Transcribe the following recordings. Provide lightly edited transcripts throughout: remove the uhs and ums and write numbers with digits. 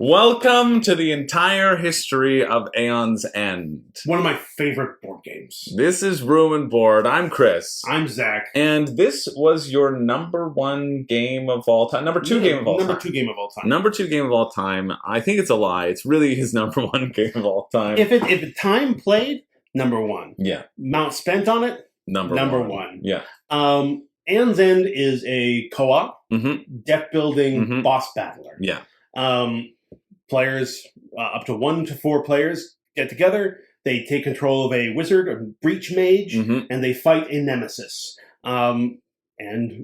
Welcome to the entire history of Aeon's End. One of my favorite board games. This is Room and Board. I'm Chris. I'm Zach. And this was your number one game of all time. Number two game of all time. Number two game of all time. Number two game of all time. I think it's a lie. It's really his number one game of all time. If time played, number one. Yeah. Amount spent on it, number one. Yeah. Aeon's End is a co-op, deck building boss battler. Yeah. Players, up to 1 to 4 players, get together. They take control of a wizard, a breach mage, and they fight a nemesis. And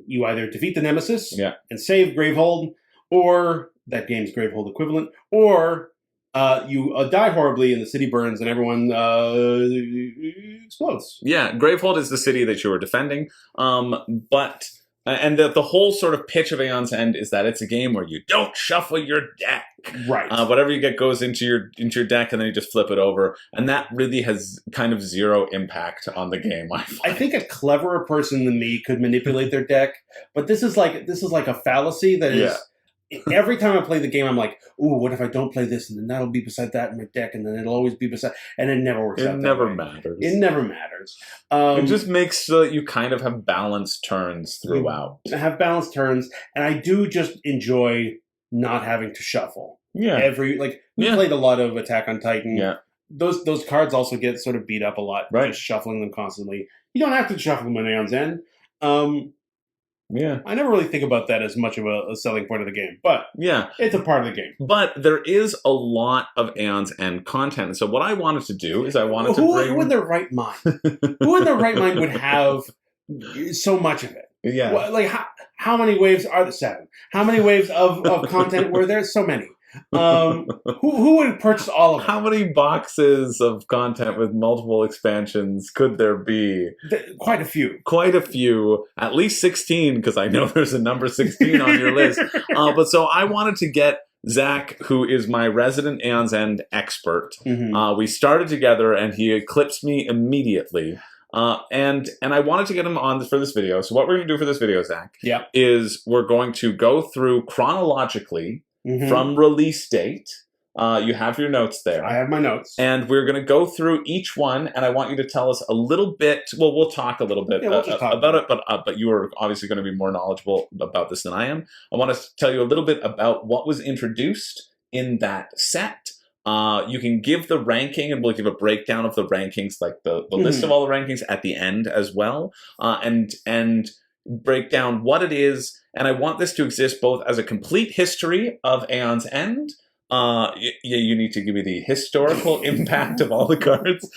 you either defeat the nemesis and save Gravehold, or that game's Gravehold equivalent, or you die horribly and the city burns and everyone explodes. Yeah, Gravehold is the city that you were defending, and the whole sort of pitch of Aeon's End is that it's a game where you don't shuffle your deck. Right. Whatever you get goes into your deck, and then you just flip it over. And that really has kind of zero impact on the game, I think a cleverer person than me could manipulate their deck, but this is like a fallacy that is... Every time I play the game, I'm like, ooh, what if I don't play this? And then that'll be beside that in my deck, and then it'll always be beside... And it never works out. It never matters. It never matters. It just makes so that you kind of have balanced turns throughout. I have balanced turns, and I do just enjoy not having to shuffle. Yeah. We played a lot of Attack on Titan. Yeah. Those cards also get sort of beat up a lot. Right. Just shuffling them constantly. You don't have to shuffle them in Aeon's End. Yeah. I never really think about that as much of a selling point of the game, but it's a part of the game. But there is a lot of Aeon's End content. And so what I wanted to do is Who in their right mind? Who in their right mind would have so much of it? Yeah. Well, how many waves are there? 7. How many waves of content were there? So many. Who would purchase all of it? How many boxes of content with multiple expansions could there be? Quite a few. Quite a few. At least 16, because I know there's a number 16 on your list. But so I wanted to get Zach, who is my resident Aeon's End expert. We started together, and he eclipsed me immediately. And I wanted to get him on for this video. So what we're going to do for this video, Zach, is we're going to go through chronologically from release date. You have your notes there. I have my notes. And we're going to go through each one, and I want you to tell us a little bit. Well, we'll talk a little bit about it, but you are obviously going to be more knowledgeable about this than I am. I want to tell you a little bit about what was introduced in that set. You can give the ranking, and we'll give a breakdown of the rankings, like the list of all the rankings at the end as well, and break down what it is. And I want this to exist both as a complete history of Aeon's End. You need to give me the historical impact of all the cards,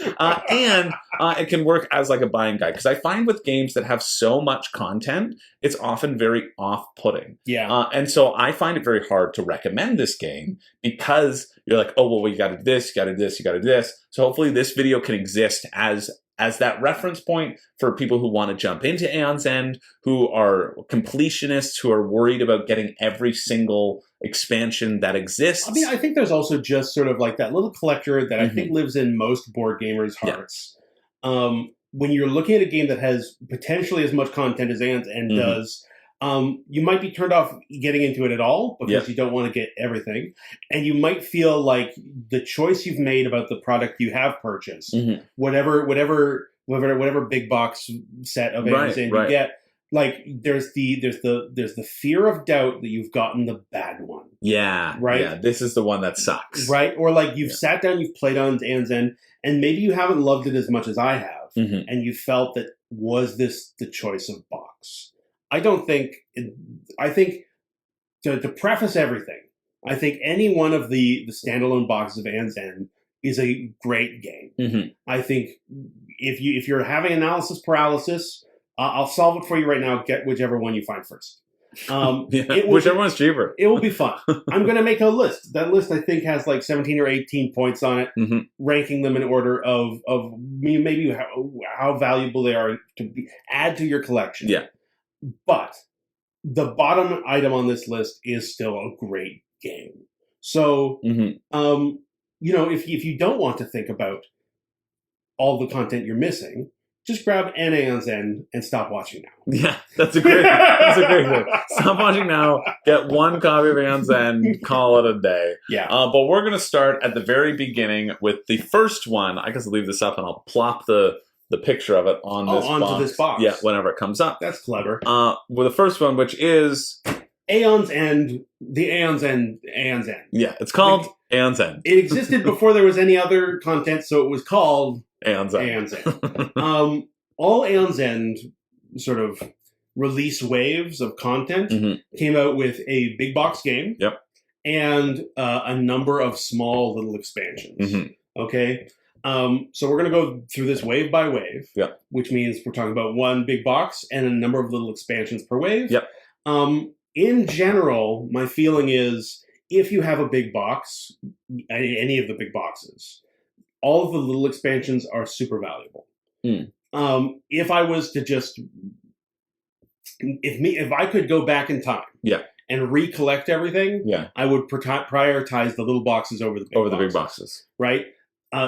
and it can work as like a buying guide, because I find with games that have so much content, it's often very off-putting. And so I find it very hard to recommend this game, because you're like, oh, well, you got to do this, you got to do this, you got to do this. So hopefully this video can exist as that reference point for people who want to jump into Aeon's End, who are completionists, who are worried about getting every single expansion that exists. I mean, I think there's also just sort of like that little collector that I think lives in most board gamers' hearts. When you're looking at a game that has potentially as much content as Aeon's End does, you might be turned off getting into it at all because you don't want to get everything. And you might feel like the choice you've made about the product you have purchased, whatever big box set of Aeon's End you get, like there's the fear of doubt that you've gotten the bad one. This is the one that sucks. Or like you've sat down, you've played on Aeon's End, and maybe you haven't loved it as much as I have, and you felt that, was this the choice of box? I don't think. I think to preface everything, I think any one of the standalone boxes of Aeon's End is a great game. I think if you're having analysis paralysis, I'll solve it for you right now. Get whichever one you find first. Whichever one's cheaper. It will be fun. I'm going to make a list. That list, I think, has like 17 or 18 points on it, ranking them in order of maybe how valuable they are to add to your collection. But the bottom item on this list is still a great game. So, if you don't want to think about all the content you're missing, just grab an Aeon's End and stop watching now. Yeah, that's a great thing. Stop watching now, get one copy of Aeon's End, call it a day. Yeah. But we're going to start at the very beginning with the first one. I guess I'll leave this up and I'll plop the picture of it onto this box. Yeah, whenever it comes up. That's clever. With the first one, which is Aeon's End, the Aeon's End. Yeah, it's called Aeon's End. It existed before there was any other content, so it was called Aeon's End. All Aeon's End sort of release waves of content came out with a big box game. Yep. And a number of small little expansions. Okay. So we're going to go through this wave by wave. Yep. Which means we're talking about one big box and a number of little expansions per wave. Yep. In general, my feeling is if you have a big box, any of the big boxes, all of the little expansions are super valuable. If I was to just, if I could go back in time, and recollect everything, I would prioritize the little boxes over the big boxes. Right.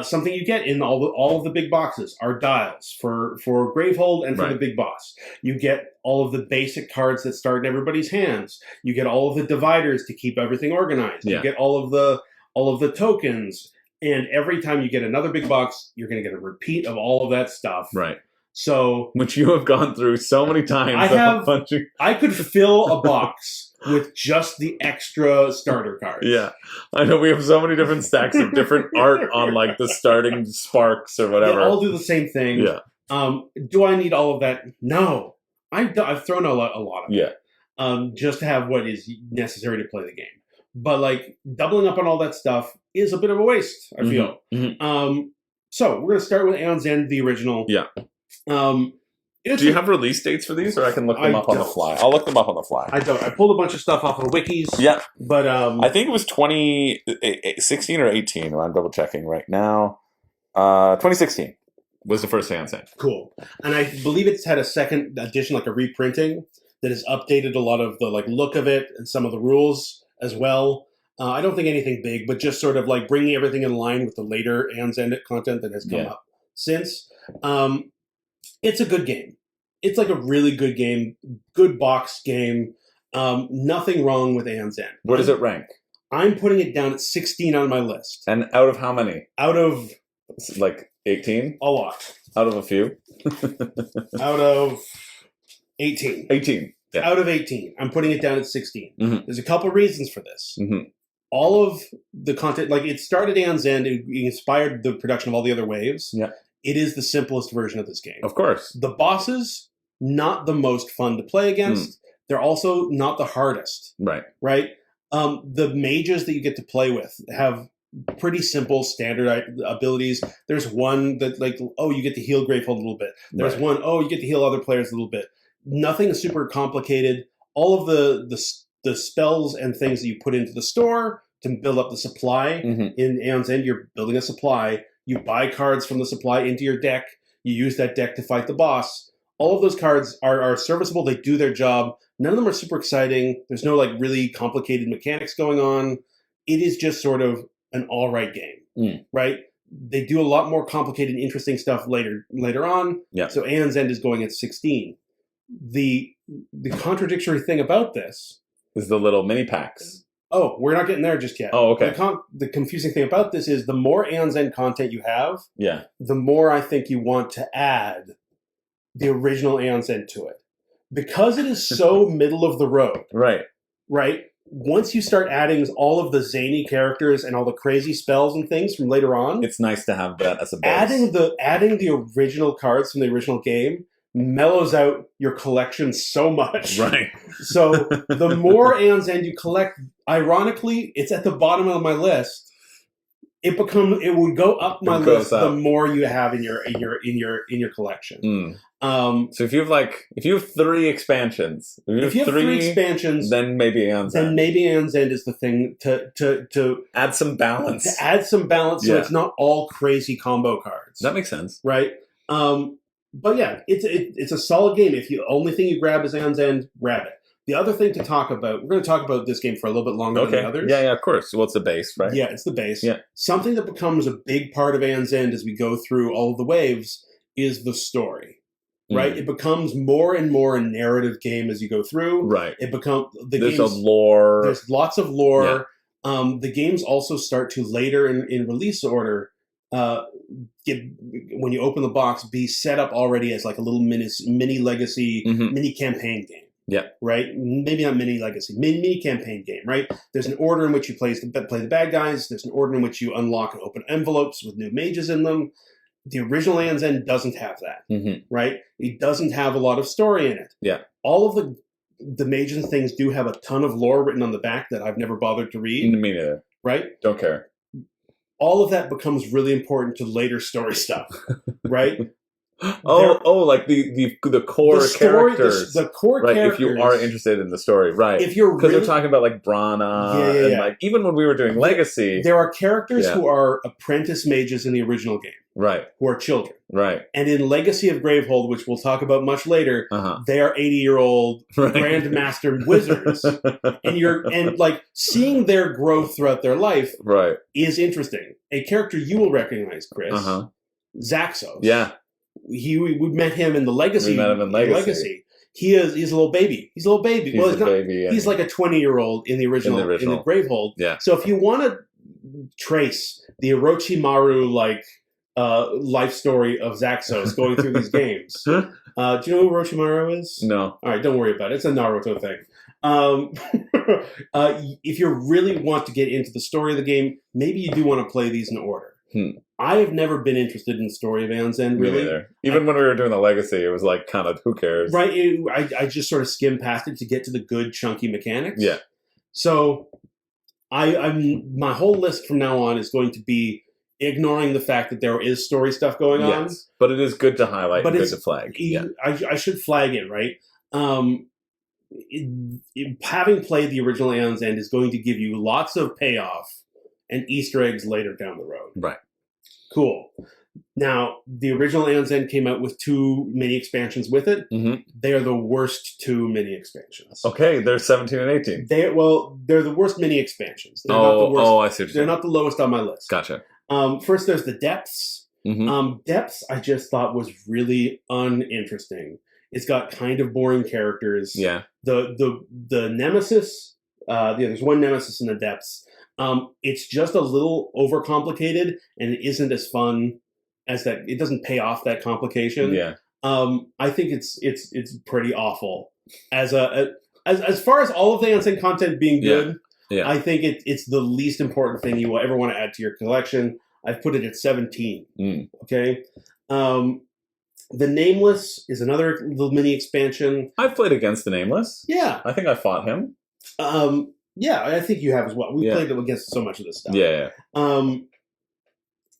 Something you get in all of the big boxes are dials for Gravehold and for the big boss. You get all of the basic cards that start in everybody's hands. You get all of the dividers to keep everything organized. You get all of the tokens. And every time you get another big box, you're going to get a repeat of all of that stuff. Right. So, which you have gone through so many times. I could fill a box with just the extra starter cards. Yeah. I know we have so many different stacks of different art on like the starting sparks or whatever. They all do the same thing. Yeah. Do I need all of that? No. I've thrown a lot of it. Just to have what is necessary to play the game. But like doubling up on all that stuff is a bit of a waste, I feel. So we're going to start with Aeon's End, the original. Yeah. Do you have release dates for these, or I can look them up on the fly? I'll look them up on the fly. I don't. I pulled a bunch of stuff off of wikis. Yeah. But I think it was 2016 or 18. I'm double checking right now. 2016 was the first Aeon's End. Cool. And I believe it's had a second edition, like a reprinting, that has updated a lot of the like look of it and some of the rules as well. I don't think anything big, but just sort of like bringing everything in line with the later Aeon's End content that has come up since. It's a good game. It's like a really good game, good box game. Nothing wrong with Aeon's End. Where does it rank? I'm putting it down at 16 on my list. And out of how many? Out of like 18? A lot. Out of a few? Out of 18. 18. Yeah. Out of 18. I'm putting it down at 16. There's a couple reasons for this. All of the content, like it started Aeon's End, it inspired the production of all the other waves. Yeah. It is the simplest version of this game. Of course. The bosses, not the most fun to play against. They're also not the hardest. Right. Right? The mages that you get to play with have pretty simple standard abilities. There's one that like, you get to heal Gravehold a little bit. There's one, you get to heal other players a little bit. Nothing is super complicated. All of the spells and things that you put into the store to build up the supply. In Aeon's End, you're building a supply. You buy cards from the supply into your deck. You use that deck to fight the boss. All of those cards are serviceable. They do their job. None of them are super exciting. There's no like really complicated mechanics going on. It is just sort of an all right game, right? They do a lot more complicated, interesting stuff later on. Yeah. So Aeon's End is going at 16. The contradictory thing about this is the little mini packs. Oh, we're not getting there just yet. Oh, okay. The confusing thing about this is the more Aeon's End content you have, the more I think you want to add the original Aeon's End to it. Because it is so middle of the road. Right. Once you start adding all of the zany characters and all the crazy spells and things from later on, it's nice to have that as a base. Adding the original cards from the original game mellows out your collection so much. Right. So the more Aeon's End you collect, ironically, it's at the bottom of my list. It would go up my list the more you have in your collection. So if you have 3 expansions, if you have three expansions, then maybe Aeon's End. Then maybe Aeon's End is the thing to add some balance. So it's not all crazy combo cards. That makes sense, right? But yeah, it's a solid game. If the only thing you grab is Aeon's End, grab it. The other thing to talk about, we're going to talk about this game for a little bit longer than the others. Yeah, of course. Well, it's the base, right? Yeah, it's the base. Yeah. Something that becomes a big part of Aeon's End as we go through all of the waves is the story. Right, it becomes more and more a narrative game as you go through. Right, there's a lore. There's lots of lore. Yeah. The games also start to later in release order, when you open the box, be set up already as like a little mini legacy, mini campaign game. Yeah. Right. Maybe not mini legacy, mini campaign game. Right. There's an order in which you play the bad guys. There's an order in which you unlock and open envelopes with new mages in them. The original Aeon's End doesn't have that, right? It doesn't have a lot of story in it. Yeah. All of the mages and things do have a ton of lore written on the back that I've never bothered to read. Me neither. Right? Don't care. All of that becomes really important to later story stuff, right? Like the core characters. The core right, characters. If you are interested in the story, right. If you're because they're talking about like Brana and like even when we were doing Legacy. There are characters who are apprentice mages in the original game. Right. Who are children. Right. And in Legacy of Gravehold, which we'll talk about much later, they are 80-year-old grandmaster wizards. And like seeing their growth throughout their life is interesting. A character you will recognize, Chris. Zaxos. Yeah. We met him in the Legacy. We met him in Legacy. He's a little baby. He's a little baby. He's like a 20-year-old in the original. In the Gravehold. Yeah. So if you want to trace the Orochimaru life story of Zaxos going through these games, do you know who Orochimaru is? No. All right, don't worry about it. It's a Naruto thing. If you really want to get into the story of the game, maybe you do want to play these in order. I have never been interested in the story of Aeon's End, really. Even when we were doing the Legacy, it was like kind of, who cares? Right. I just sort of skimmed past it to get to the good, chunky mechanics. Yeah. So my whole list from now on is going to be ignoring the fact that there is story stuff going on. Yes, but it is good to highlight and good to flag. I should flag it, right? Having played the original Aeon's End is going to give you lots of payoff and Easter eggs later down the road. Right. Cool. Now, the original Aeon's End came out with 2 mini expansions with it. They are the worst 2 mini expansions. Okay, they're 17 and 18. They're the worst mini expansions. They're not the worst. I see what you're saying. They're not the lowest on my list. Gotcha. First, there's the Depths. Depths, I just thought was really uninteresting. It's got kind of boring characters. Yeah. The Nemesis. There's one Nemesis in the Depths. It's just a little overcomplicated, and it isn't as fun as that. It doesn't pay off that complication. Yeah. I think it's pretty awful. As far as all of the Aeon's End content being good, I think it's the least important thing you will ever want to add to your collection. I've put it at 17. Okay. The Nameless is another little mini expansion. I've played against the Nameless. Yeah. I think I fought him. Yeah, I think you have as well. We played against so much of this stuff. Yeah.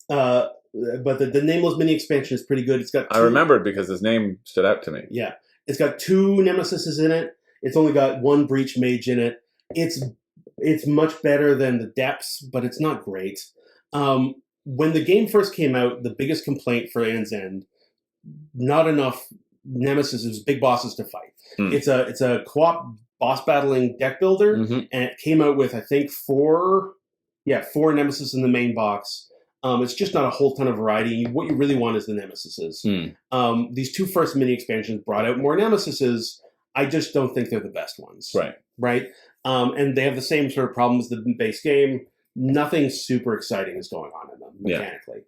But the Nameless mini expansion is pretty good. It's got. I remembered because his name stood out to me. Yeah, it's got 2 Nemesises in it. It's only got 1 Breach Mage in it. It's much better than the Depths, but it's not great. When the game first came out, the biggest complaint for Aeon's End, not enough Nemesis, big bosses to fight. It's a co-op boss battling deck builder, and it came out with I think 4 Nemesis in the main box. It's just not a whole ton of variety. What you really want is the Nemesises. These 2 first mini expansions brought out more Nemesises. I just don't think they're the best ones. Right. And they have the same sort of problems as the base game. Nothing super exciting is going on in them mechanically.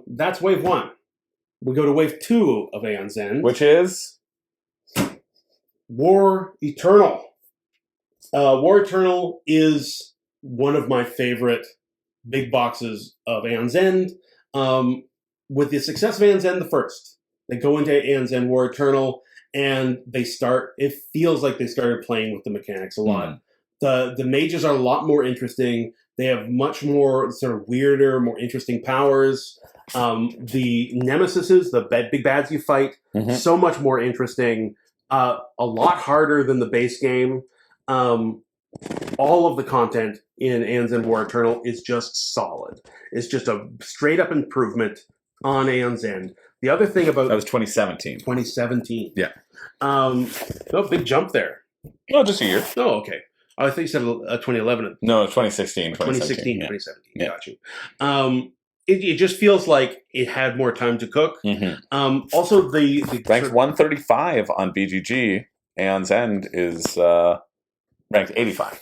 That's wave 1. We go to wave 2 of Aeon's End, which is War Eternal. War Eternal is one of my favorite big boxes of Aeon's End. With the success of Aeon's End, the first, they go into Aeon's End War Eternal, and it feels like they started playing with the mechanics a lot. The mages are a lot more interesting. They have much more sort of weirder, more interesting powers. The Nemesises, the big bads you fight, so much more interesting. A lot harder than the base game. All of the content in Aeon's End War Eternal is just solid. It's just a straight up improvement on Aeon's End. The other thing about that was 2017. 2017. Yeah. No big jump there. No, just a year. Oh, okay. I think you said 2011. No, 2016. 2016, 2017. Yeah. Got you. it just feels like it had more time to cook. Also, the ranked 135 on BGG. Aeon's End is ranked 85.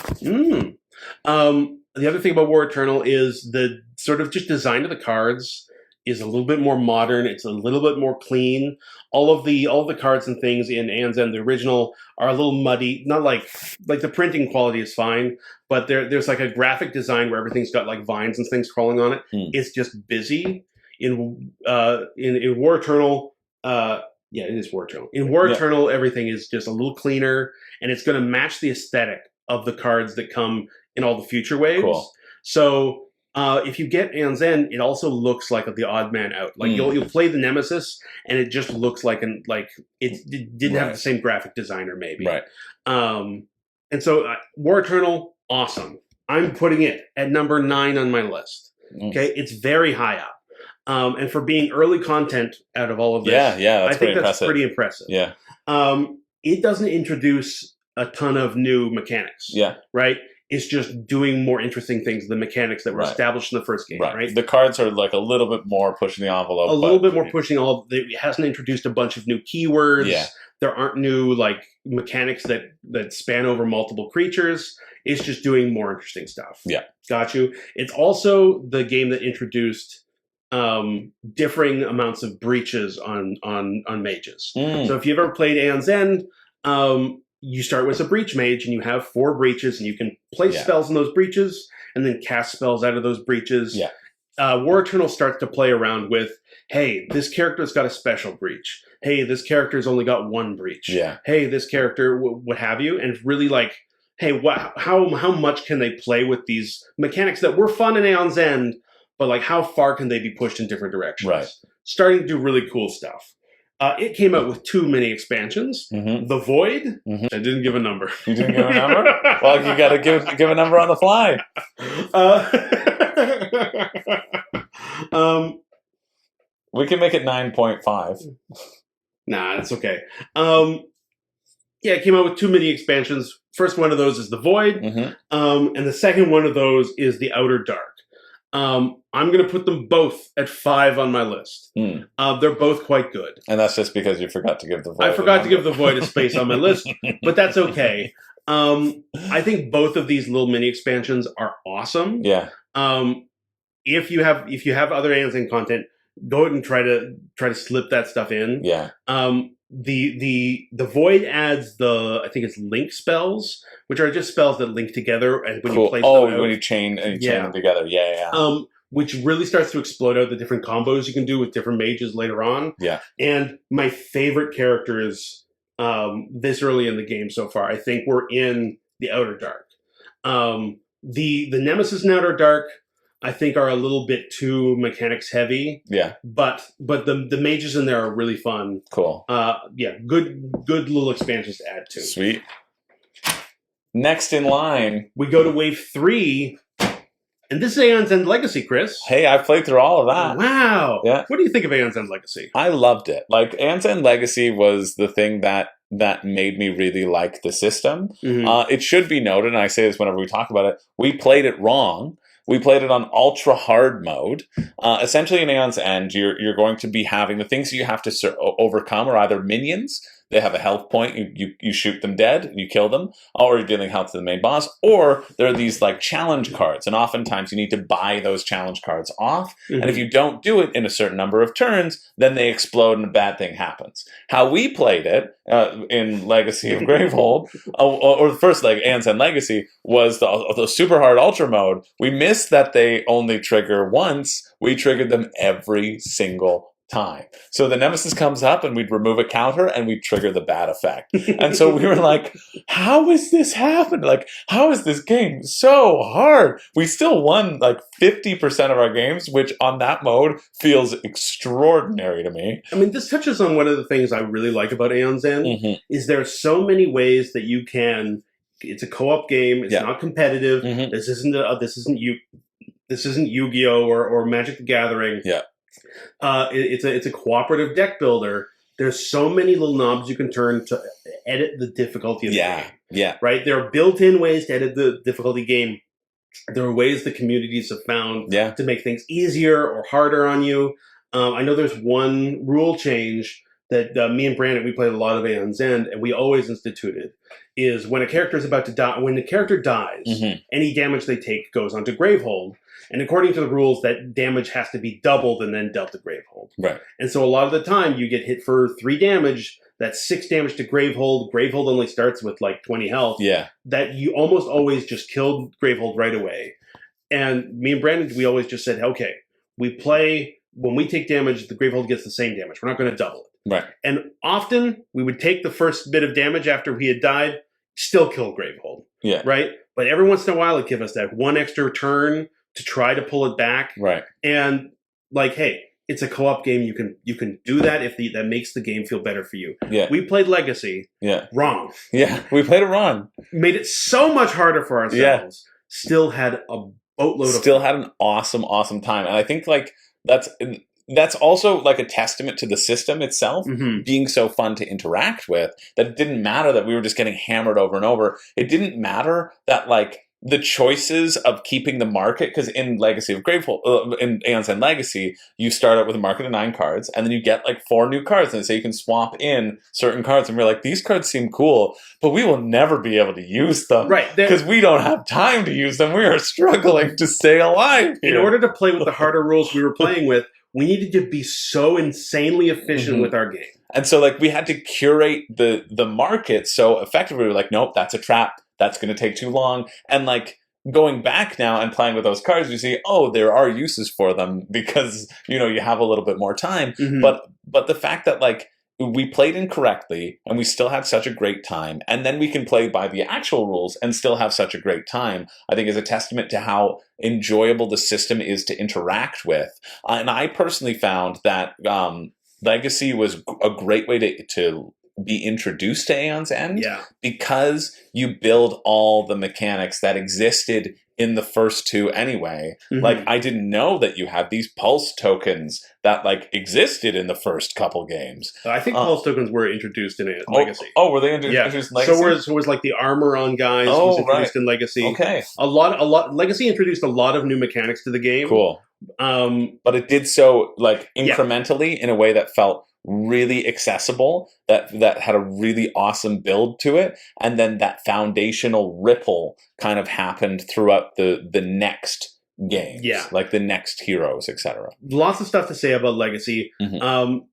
The other thing about War Eternal is the sort of just design of the cards is a little bit more modern. It's a little bit more clean. All of the cards and things in Aeon's End, the original, are a little muddy. Not like the printing quality is fine, but there's like a graphic design where everything's got like vines and things crawling on it. It's just busy. In War Eternal, yeah, it is War Eternal. In War Eternal, everything is just a little cleaner, and it's going to match the aesthetic of the cards that come in all the future waves. Cool. So if you get Aeon's End, it also looks like the odd man out. Like you'll play the Nemesis, and it just looks like it didn't have the same graphic designer, maybe. Right. And so War Eternal, awesome. I'm putting it at number 9 on my list. Okay, it's very high up. And for being early content out of all of this, I think that's pretty impressive. Yeah. It doesn't introduce a ton of new mechanics. Yeah. Right? It's just doing more interesting things than the mechanics that were established in the first game, right? The cards are like a little bit more pushing the envelope. A little bit more pushing it hasn't introduced a bunch of new keywords. Yeah. There aren't new mechanics that span over multiple creatures. It's just doing more interesting stuff. Yeah. Got you. It's also the game that introduced differing amounts of breaches on mages. So if you've ever played Aeon's End, you start with a breach mage and you have 4 breaches, and you can place spells in those breaches and then cast spells out of those breaches. Yeah. War Eternal starts to play around with, hey, this character's got a special breach. Hey, this character's only got 1 breach. Yeah. Hey, this character, what have you. And it's really like, hey, how much can they play with these mechanics that were fun in Aeon's End, but like how far can they be pushed in different directions? Right. Starting to do really cool stuff. It came out with 2 mini expansions. The Void, I didn't give a number. You didn't give a number? Well, you got to give a number on the fly. We can make it 9.5. Nah, that's okay. It came out with 2 mini expansions. First one of those is the Void, and the second one of those is the Outer Dark. I'm going to put them both at 5 on my list. They're both quite good. And that's just because you forgot to give the Void. I forgot to give the Void a space on my list, but that's okay. I think both of these little mini expansions are awesome. Yeah. If you have other Aeon's End content, go ahead and try to slip that stuff in. Yeah. The Void adds I think it's link spells, which are just spells that link together, and when you place them out, when you chain them together. Yeah. Which really starts to explode out the different combos you can do with different mages later on. Yeah. And my favorite characters this early in the game so far, I think, were in the Outer Dark. The Nemesis in Outer Dark, I think, are a little bit too mechanics heavy. Yeah. But the mages in there are really fun. Cool. Good little expansions to add to. Sweet. Next in line, we go to wave 3, and this is Aeon's End Legacy, Chris. Hey, I've played through all of that. Wow. Yeah. What do you think of Aeon's End Legacy? I loved it. Like, Aeon's End Legacy was the thing that made me really like the system. It should be noted, and I say this whenever we talk about it, we played it wrong. We played it on ultra hard mode. Essentially, in Aeon's End, you're going to be having the things you have to overcome are either minions. They have a health point. You shoot them dead. You kill them, or you're dealing health to the main boss. Or there are these like challenge cards, and oftentimes you need to buy those challenge cards off. And if you don't do it in a certain number of turns, then they explode and a bad thing happens. How we played it in Legacy of Gravehold, or the first Aeon's End Legacy, was the super hard ultra mode. We missed that they only trigger once. We triggered them every single time. So the Nemesis comes up and we'd remove a counter and we'd trigger the bad effect. And so we were like, how is this happening? Like, how is this game so hard? We still won like 50% of our games, which on that mode feels extraordinary to me. I mean, this touches on one of the things I really like about Aeon's End, is there are so many ways that you can, it's a co-op game, it's not competitive, this isn't Yu-Gi-Oh! or Magic the Gathering. Yeah. It's a cooperative deck builder. There's so many little knobs you can turn to edit the difficulty of the game. Yeah. Right? There are built-in ways to edit the difficulty game There are ways the communities have found Yeah. to make things easier or harder on you. I know there's one rule change that me and Brandon, we played a lot of Aeon's End, and we always instituted, is when a character is about to die, when the character dies, any damage they take goes onto Gravehold. And according to the rules, that damage has to be doubled and then dealt to Gravehold. Right. And so a lot of the time, you get hit for 3 damage. That's 6 damage to Gravehold. Gravehold only starts with like 20 health. Yeah. That you almost always just killed Gravehold right away. And me and Brandon, we always just said, okay, we play, when we take damage, the Gravehold gets the same damage. We're not going to double it. Right. And often, we would take the first bit of damage after he had died, still kill Gravehold. Yeah. Right? But every once in a while, it'd give us that one extra turn to try to pull it back. Right. And like, hey, it's a co-op game. You can do that if that makes the game feel better for you. Yeah. We played Legacy. Yeah. Wrong. Yeah. We played it wrong. Made it so much harder for ourselves. Yeah. Still had a boatload Still had an awesome time. And I think like that's also like a testament to the system itself being so fun to interact with, that it didn't matter that we were just getting hammered over and over. It didn't matter that like the choices of keeping the market, because in Legacy of Gravehold, in Aeon's End Legacy, you start out with a market of 9 cards, and then you get like 4 new cards, and so you can swap in certain cards, and we're like, these cards seem cool, but we will never be able to use them, right? Because we don't have time to use them. We are struggling to stay alive here. In order to play with the harder rules we were playing with, we needed to be so insanely efficient with our game. And so like we had to curate the market so effectively. We were like, nope, that's a trap. That's going to take too long. And like going back now and playing with those cards, you see, oh, there are uses for them because, you know, you have a little bit more time. But the fact that like we played incorrectly and we still had such a great time, and then we can play by the actual rules and still have such a great time, I think is a testament to how enjoyable the system is to interact with. And I personally found that Legacy was a great way to be introduced to Aeon's End, because you build all the mechanics that existed in the first 2 anyway. Like, I didn't know that you had these pulse tokens that like existed in the first couple games. I think pulse tokens were introduced in Legacy. Oh, were they introduced in Legacy? So it was like the armor on guys was introduced in Legacy. Okay. A lot. Legacy introduced a lot of new mechanics to the game. Cool. But it did so like incrementally in a way that felt really accessible, that had a really awesome build to it, and then that foundational ripple kind of happened throughout the next games, like the next heroes, etc. Lots of stuff to say about Legacy.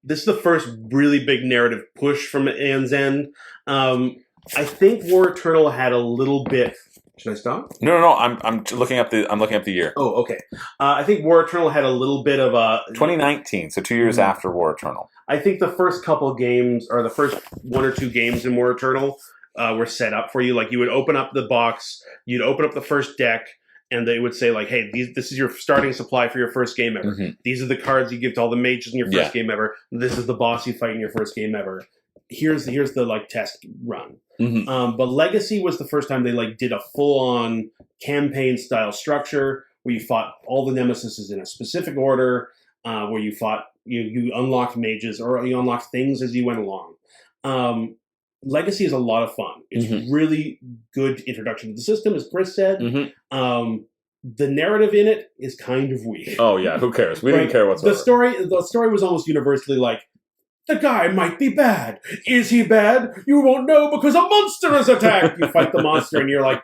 This is the first really big narrative push from Aeon's End. I think War Eternal had a little bit. Should I stop? No. I'm looking up the year. Oh, okay. I think War Eternal had a little bit of a 2019, so 2 years after War Eternal. I think the first couple games, or the first 1 or 2 games in War Eternal, were set up for you. Like you would open up the box, you'd open up the first deck, and they would say like, "Hey, this is your starting supply for your first game ever. These are the cards you give to all the mages in your first game ever. This is the boss you fight in your first game ever. Here's the like test run." But Legacy was the first time they like did a full-on campaign style structure where you fought all the nemesises in a specific order, where you fought you unlocked mages or you unlocked things as you went along. Legacy is a lot of fun. It's really good introduction to the system, as Chris said. The narrative in it is kind of weak. Oh yeah, who cares? We didn't care whatsoever. The story was almost universally like, the guy might be bad. Is he bad? You won't know because a monster has attacked. You fight the monster and you're like,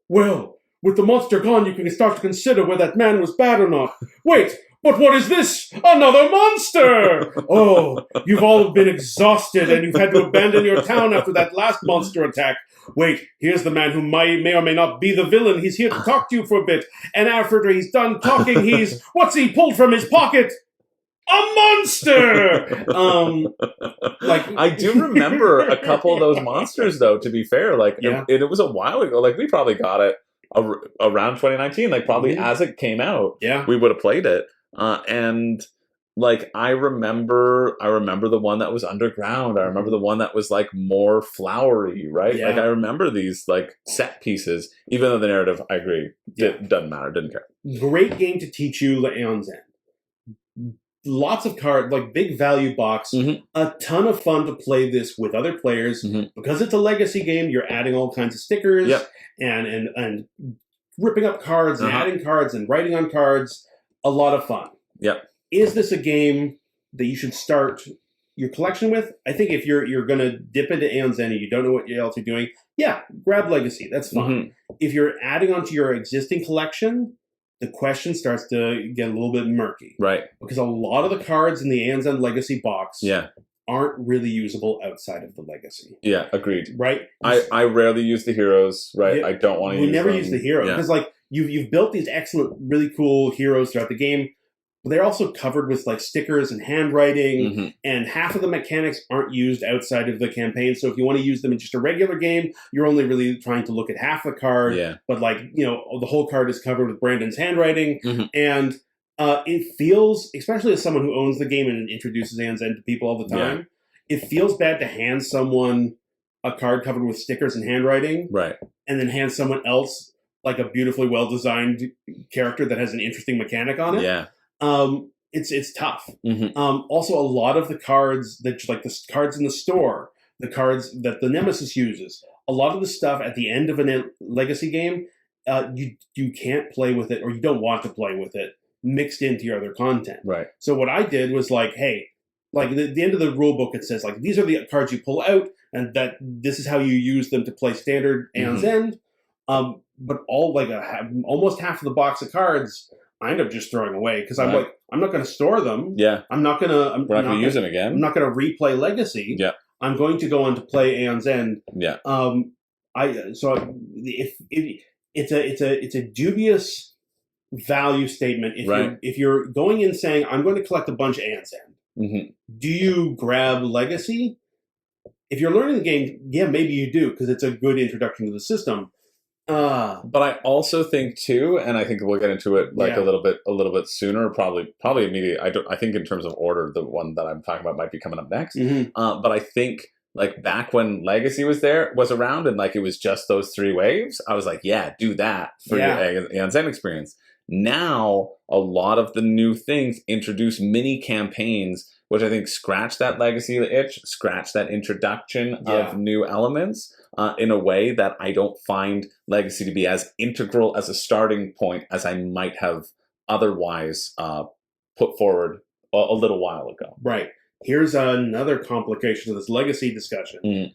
well, with the monster gone, you can start to consider whether that man was bad or not. Wait, but what is this? Another monster! Oh, you've all been exhausted and you've had to abandon your town after that last monster attack. Wait, here's the man who may or may not be the villain. He's here to talk to you for a bit. And after he's done talking, what's he pulled from his pocket? A monster! I do remember a couple of those monsters, though, to be fair. Like, it was a while ago. Like, we probably got it around 2019. Like, probably as it came out, we would have played it. And, like, I remember the one that was underground. I remember the one that was, like, more flowery, right? Like, I remember these, like, set pieces, even though the narrative, I agree, doesn't matter, didn't care. Great game to teach you Aeon's End. Lots of cards, like big value box, a ton of fun to play this with other players. Because it's a legacy game, you're adding all kinds of stickers and ripping up cards and adding cards and writing on cards. A lot of fun. Yep. Is this a game that you should start your collection with? I think if you're going to dip into Aeon's End and you don't know what else you're doing, yeah, grab Legacy. That's fine. Mm-hmm. If you're adding onto your existing collection, the question starts to get a little bit murky. Right. Because a lot of the cards in the Aeon's End Legacy box aren't really usable outside of the Legacy. Yeah, agreed. Right? I rarely use the heroes, right? I don't want to use them. We never use the heroes. Because, like, you've built these excellent, really cool heroes throughout the game, but they're also covered with, like, stickers and handwriting, and half of the mechanics aren't used outside of the campaign. So if you want to use them in just a regular game, you're only really trying to look at half the card. Yeah. But, like, you know, the whole card is covered with Brandon's handwriting, and it feels, especially as someone who owns the game and introduces Aeon's End to people all the time, it feels bad to hand someone a card covered with stickers and handwriting, and then hand someone else like a beautifully well-designed character that has an interesting mechanic on it. Yeah. It's tough. Also, a lot of the cards that, like the cards in the store, the cards that the Nemesis uses, a lot of the stuff at the end of a Legacy game, you can't play with it, or you don't want to play with it mixed into your other content. Right. So what I did was like, hey, like the end of the rule book, it says like these are the cards you pull out, and that this is how you use them to play standard Aeon's End. But almost half of the box of cards I end up just throwing away because I'm like, I'm not going to store them. Yeah. We're not going to use them again. I'm not going to replay Legacy. Yeah. I'm going to go on to play Aeon's End. Yeah. It's a dubious value statement if you're going in saying I'm going to collect a bunch of Aeon's End. Do you grab Legacy? If you're learning the game, yeah, maybe you do because it's a good introduction to the system. But I also think too, and I think we'll get into it like a little bit sooner, probably immediately. I think in terms of order, the one that I'm talking about might be coming up next. But I think like back when Legacy was around, and like it was just those 3 waves, I was like, yeah, do that for your Aeon's End experience. Now, a lot of the new things introduce mini campaigns, which I think scratch that Legacy itch, scratch that introduction of new elements in a way that I don't find Legacy to be as integral as a starting point as I might have otherwise put forward a little while ago. Right. Here's another complication of this Legacy discussion.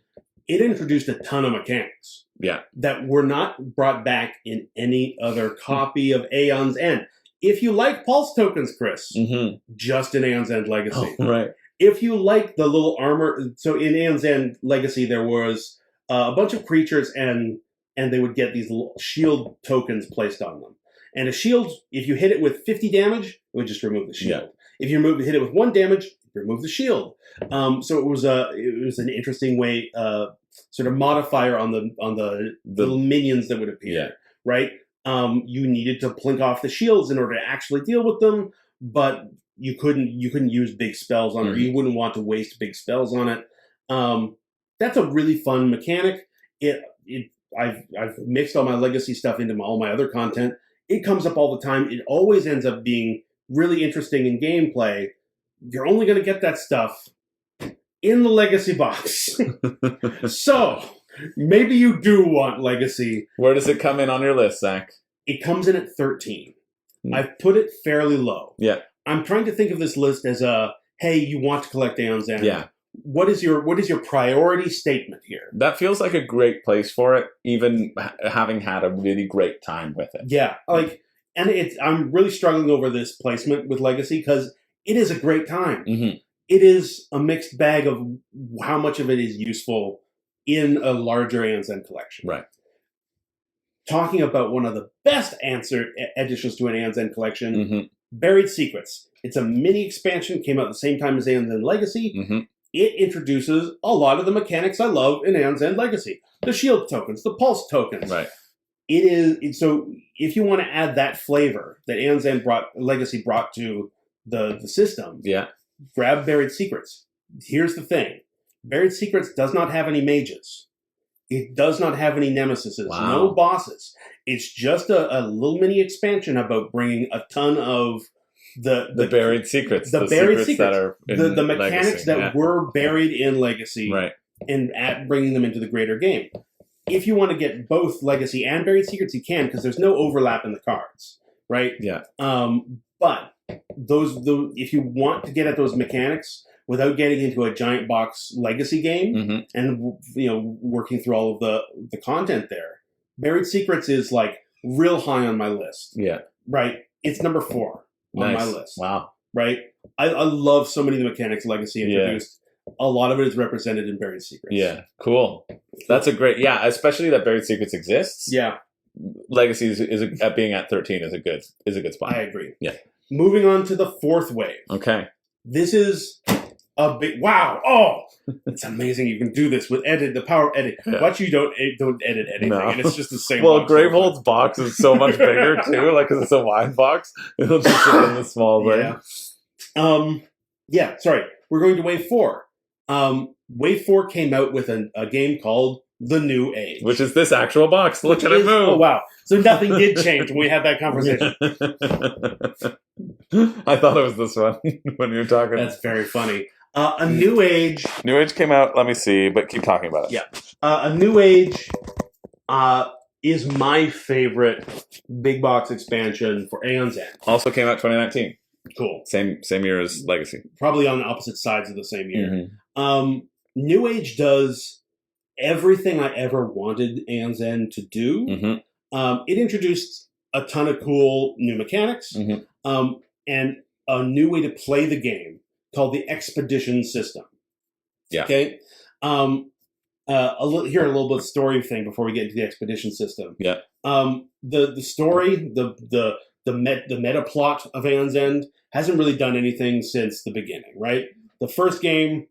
It introduced a ton of mechanics that were not brought back in any other copy of Aeon's End. If you like pulse tokens, Chris, just in Aeon's End Legacy. Oh, right. If you like the little armor, so in Aeon's End Legacy, there was a bunch of creatures, and they would get these little shield tokens placed on them. And a shield, if you hit it with 50 damage, it would just remove the shield. If you hit it with 1 damage, remove the shield. So it was an interesting way, sort of modifier on the little minions that would appear, right? You needed to plink off the shields in order to actually deal with them, but you couldn't use big spells on it, or you wouldn't want to waste big spells on it. That's a really fun mechanic. I've mixed all my Legacy stuff into all my other content. It comes up all the time. It always ends up being really interesting in gameplay. You're only going to get that stuff in the Legacy box. So, maybe you do want Legacy. Where does it come in on your list, Zach? It comes in at 13. I've put it fairly low. Yeah. I'm trying to think of this list as hey, you want to collect Aeon's End. Yeah. What is your priority statement here? That feels like a great place for it, even having had a really great time with it. Yeah. I'm really struggling over this placement with Legacy because it is a great time. It is a mixed bag of how much of it is useful in a larger Aeon's End collection. Right. Talking about one of the best additions to an Aeon's End collection, Buried Secrets. It's a mini expansion, came out at the same time as Aeon's End Legacy. It introduces a lot of the mechanics I love in Aeon's End Legacy. The shield tokens, the pulse tokens. Right. So if you want to add that flavor that Aeon's End Legacy brought to the system, grab Buried Secrets. Here's the thing. Buried Secrets does not have any mages. It does not have any nemesis. No bosses. It's just a little mini expansion about bringing a ton of the buried secrets. The buried secrets that are in the mechanics Legacy, that were buried in Legacy, right? And bringing them into the greater game. if you want to get both Legacy and Buried Secrets, you can, because there's no overlap in the cards, right? Yeah. But if you want to get at those mechanics without getting into a giant box Legacy game and working through all of the content there, Buried Secrets is like real high on my list. Yeah. Right. It's number 4 on my list. Wow. Right. I love so many of the mechanics Legacy introduced. Yeah. A lot of it is represented in Buried Secrets. Yeah. Cool. That's a great. Yeah. Especially that Buried Secrets exists. Yeah. Legacy is being at 13 is a good spot. I agree. Yeah. Moving on to the 4th wave. Okay. This is a big wow! Oh, it's amazing you can do this with the power of edit. Yeah. But you don't edit anything, and it's just the same. Well, Gravehold's box is so much bigger too, like because it's a wide box. It'll just fit in the small thing. Yeah. Sorry, we're going to wave 4. Wave 4 came out with a game called The New Age, which is this actual box. Look at it move! Oh wow! So nothing did change when we had that conversation. I thought it was this one when you were talking. That's very funny. A New Age. New Age came out. Let me see, but keep talking about it. Yeah. A New Age is my favorite big box expansion for Aeon's End. Also came out 2019. Cool. Same year as Legacy. Probably on the opposite sides of the same year. New Age does everything I ever wanted Aeon's End to do. It introduced a ton of cool new mechanics and a new way to play the game called the Expedition System. Yeah. Okay. A little bit of story thing before we get into the Expedition System. Yeah. The story, the meta plot of Aeon's End hasn't really done anything since the beginning, right? The first game,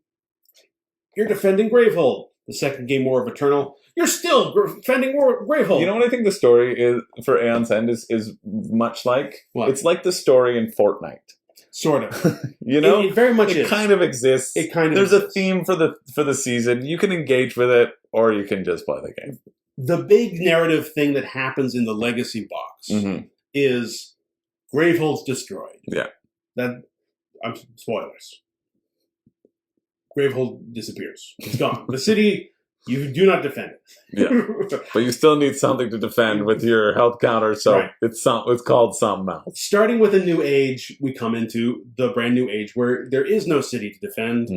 you're defending Gravehold. The second game, War of Eternal, you're still defending Gravehold. You know what I think the story is for Aeon's End is much like? What? It's like the story in Fortnite. Sort of. It very much is. Kind of exists. It kind of There's exists. a theme for the season. You can engage with it, or you can just play the game. The big narrative thing that happens in the Legacy box is Gravehold's destroyed. Yeah. Spoilers. Gravehold disappears. It's gone. The city, you do not defend it. Yeah. But you still need something to defend with your health counter, so right. it's called something else. Starting with a New Age, we come into the brand new age where there is no city to defend.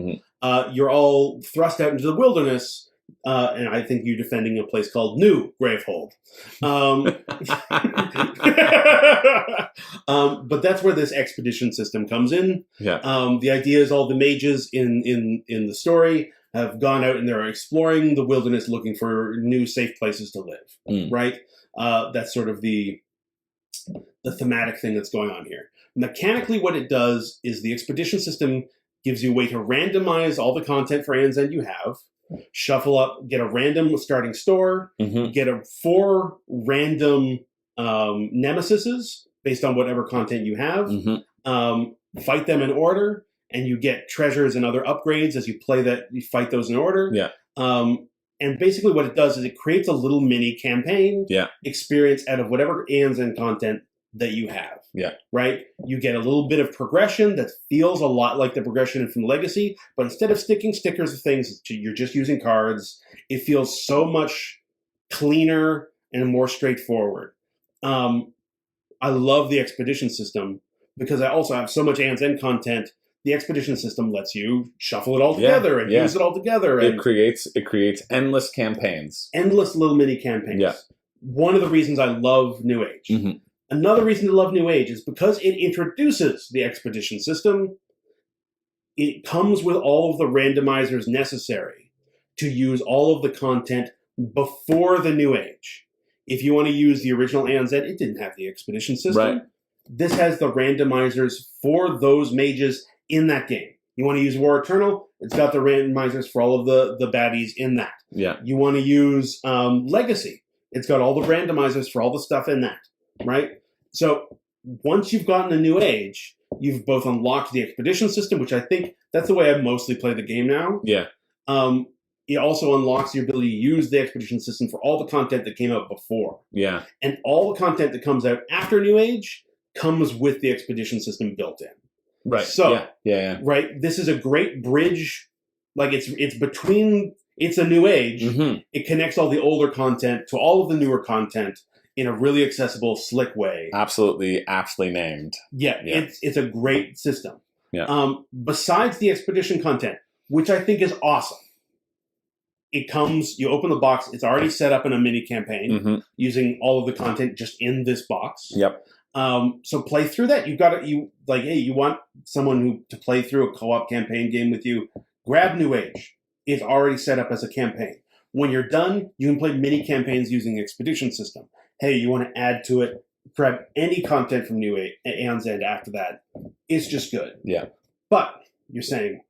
You're all thrust out into the wilderness, and I think you're defending a place called New Gravehold. But that's where this expedition system comes in. Yeah. The idea is all the mages in the story have gone out and they're exploring the wilderness looking for new safe places to live. Right? That's sort of the thematic thing that's going on here. Mechanically, what it does is the expedition system gives you a way to randomize all the content for Aeon's End you have, shuffle up, get a random starting store, get 4 random nemesises based on whatever content you have, fight them in order, and you get treasures and other upgrades as you fight those in order. Yeah. And basically what it does is it creates a little mini campaign experience out of whatever Aeon's End content that you have. Yeah. Right? You get a little bit of progression that feels a lot like the progression from Legacy, but instead of sticking stickers of things, you're just using cards. It feels so much cleaner and more straightforward. I love the expedition system because I also have so much Aeon's End content. The expedition system lets you shuffle it all together and use it all together. And it creates endless campaigns. Endless little mini campaigns. Yeah. One of the reasons I love New Age. Another reason to love New Age is because it introduces the expedition system. It comes with all of the randomizers necessary to use all of the content before the New Age. If you want to use the original Aeon's End, it didn't have the expedition system. Right. This has the randomizers for those mages in that game. You want to use War Eternal, it's got the randomizers for all of the baddies in that. Yeah. You want to use Legacy, it's got all the randomizers for all the stuff in that. Right? So once you've gotten a New Age, you've both unlocked the expedition system, which I think that's the way I mostly play the game now. Yeah. It also unlocks your ability to use the expedition system for all the content that came out before. Yeah. And all the content that comes out after New Age comes with the expedition system built in. Right. So, yeah. right, this is a great bridge. Like it's between It's a new age. Mm-hmm. It connects all the older content to all of the newer content in a really accessible, slick way. Absolutely, aptly named. Yeah. It's a great system. Yeah. Besides the expedition content, which I think is awesome. It comes, you open the box, it's already set up in a mini campaign using all of the content just in this box. Yep. So play through that. Hey, you want someone to play through a co-op campaign game with you, grab New Age. It's already set up as a campaign. When you're done, you can play mini campaigns using the expedition system. Hey, you want to add to it, grab any content from New Age, Aeon's End after that. It's just good. Yeah. But you're saying,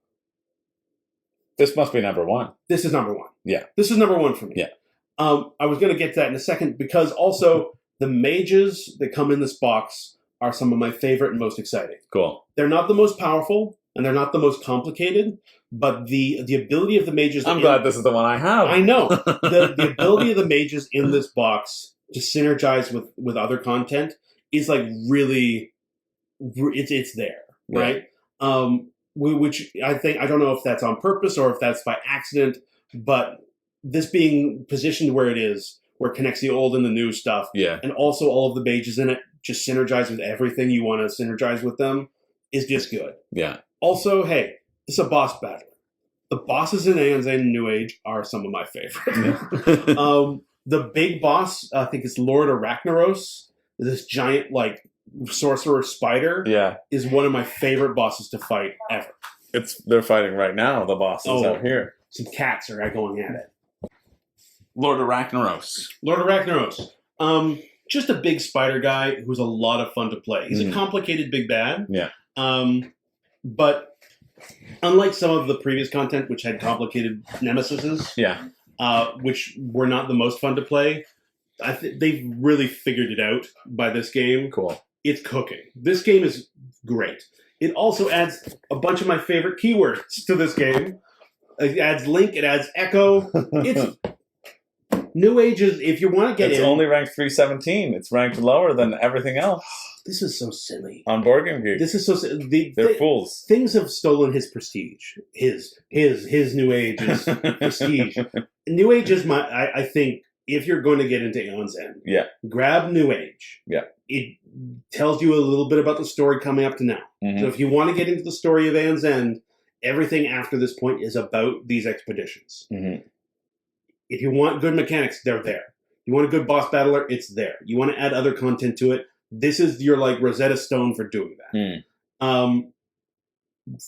this must be number one. This is number one. Yeah. This is number one for me. Yeah. I was going to get to that in a second because also the mages that come in this box are some of my favorite and most exciting. Cool. They're not the most powerful and they're not the most complicated, but the ability of the mages... I'm glad this is the one I have. I know. The ability of the mages in this box to synergize with other content is like really... It's there, right? Which I think, I don't know if that's on purpose or if that's by accident, but this being positioned where it is, where it connects the old and the new stuff, and also all of the mages in it just synergize with everything you want to synergize with them, is just good. Yeah. Also, hey, it's a boss battle. The bosses in Aeon's End and New Age are some of my favorites. The big boss, I think it's Lord Arachnaros, this giant, like, sorcerer spider, is one of my favorite bosses to fight ever. They're fighting right now, the bosses out here. Some cats are going at it. Lord Arachnaros. Lord Arachnaros. Just a big spider guy who's a lot of fun to play. He's a complicated big bad. Yeah. But unlike some of the previous content, which had complicated nemesises, which were not the most fun to play, they've really figured it out by this game. Cool. It's cooking. This game is great. It also adds a bunch of my favorite keywords to this game. It adds link. It adds echo. It's New Age is, if you want to get in... It's only ranked 317. It's ranked lower than everything else. This is so silly. On Board Game Geek. This is so silly. They're fools. Things have stolen his prestige. His New Age's prestige. New Age is I think, if you're going to get into Aeon's End, grab New Age. Yeah. It tells you a little bit about the story coming up to now. So if you want to get into the story of Aeon's End, everything after this point is about these expeditions. If you want good mechanics, they're there. You want a good boss battler, it's there. You want to add other content to it, this is your like Rosetta Stone for doing that.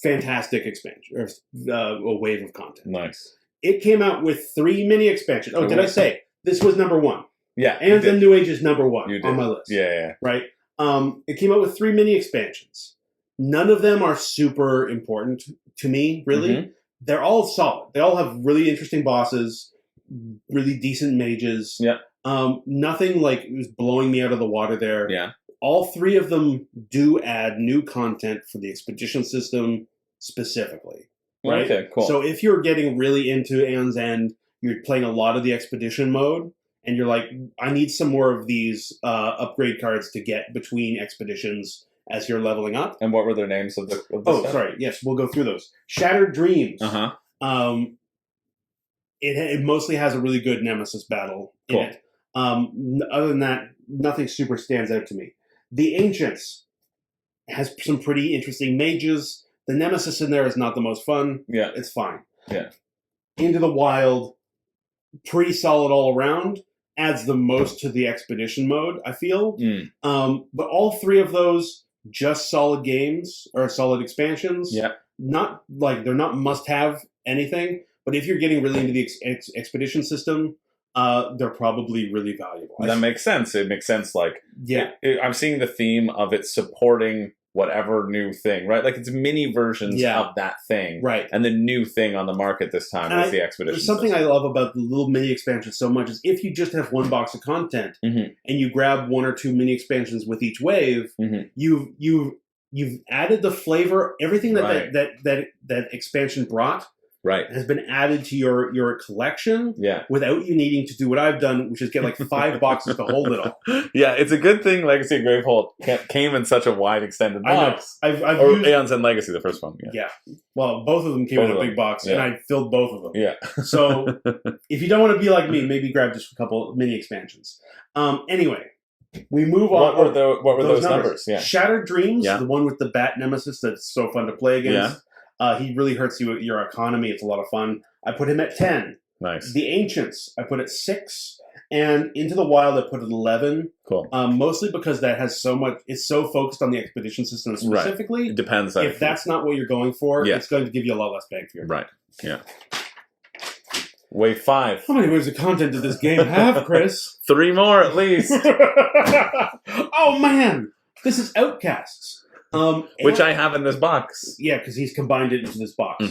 Fantastic expansion, or a wave of content. Nice. It came out with 3 mini expansions. Oh, did I say this was number 1? Yeah. And then New Age is number 1 on my list. Yeah. Right? It came out with 3 mini expansions. None of them are super important to me, really. They're all solid. They all have really interesting bosses, really decent mages. Yeah. Nothing like was blowing me out of the water there. Yeah. All 3 of them do add new content for the expedition system specifically. Right? Okay, cool. So if you're getting really into Aeon's End, you're playing a lot of the expedition mode, and you're like, I need some more of these upgrade cards to get between expeditions as you're leveling up. And what were their names of the stuff? Sorry. Yes, we'll go through those. Shattered Dreams. It mostly has a really good Nemesis battle in it. Other than that, nothing super stands out to me. The Ancients has some pretty interesting mages. The Nemesis in there is not the most fun. Yeah. It's fine. Yeah. Into the Wild, pretty solid all around. Adds the most to the expedition mode, I feel. But all 3 of those, just solid games, or solid expansions. Yeah. Not like, they're not must-have anything, but if you're getting really into the expedition system, they're probably really valuable. That makes sense. It makes sense. Like, I'm seeing the theme of it supporting whatever new thing, right? Like, it's mini versions of that thing. Right. And the new thing on the market this time is the expedition. Something I love about the little mini expansions so much is if you just have 1 box of content and you grab 1 or 2 mini expansions with each wave, you've added the flavor, everything that expansion brought. Right. has been added to your collection without you needing to do what I've done, which is get like 5 boxes to hold it all. Yeah, it's a good thing Legacy and Gravehold came in such a wide extended box. I've or used Aeons and Legacy, the first one. Yeah. Well, both of them came in a big box, and I filled both of them. Yeah. So if you don't want to be like me, maybe grab just a couple mini expansions. Anyway, we move on. What were those numbers? Yeah. Shattered Dreams, the one with the bat nemesis that's so fun to play against. He really hurts your economy. It's a lot of fun. I put him at 10. Nice. The Ancients, I put at 6. And Into the Wild, I put at 11. Cool. Mostly because that has so much. It's so focused on the expedition system specifically. Right. It depends. If that's not what you're going for, it's going to give you a lot less bang for your buck. Right. Yeah. Wave 5. How many waves of content did this game have, Chris? 3 more at least. Oh man, this is Outcasts. Which I have in this box. Yeah, because he's combined it into this box.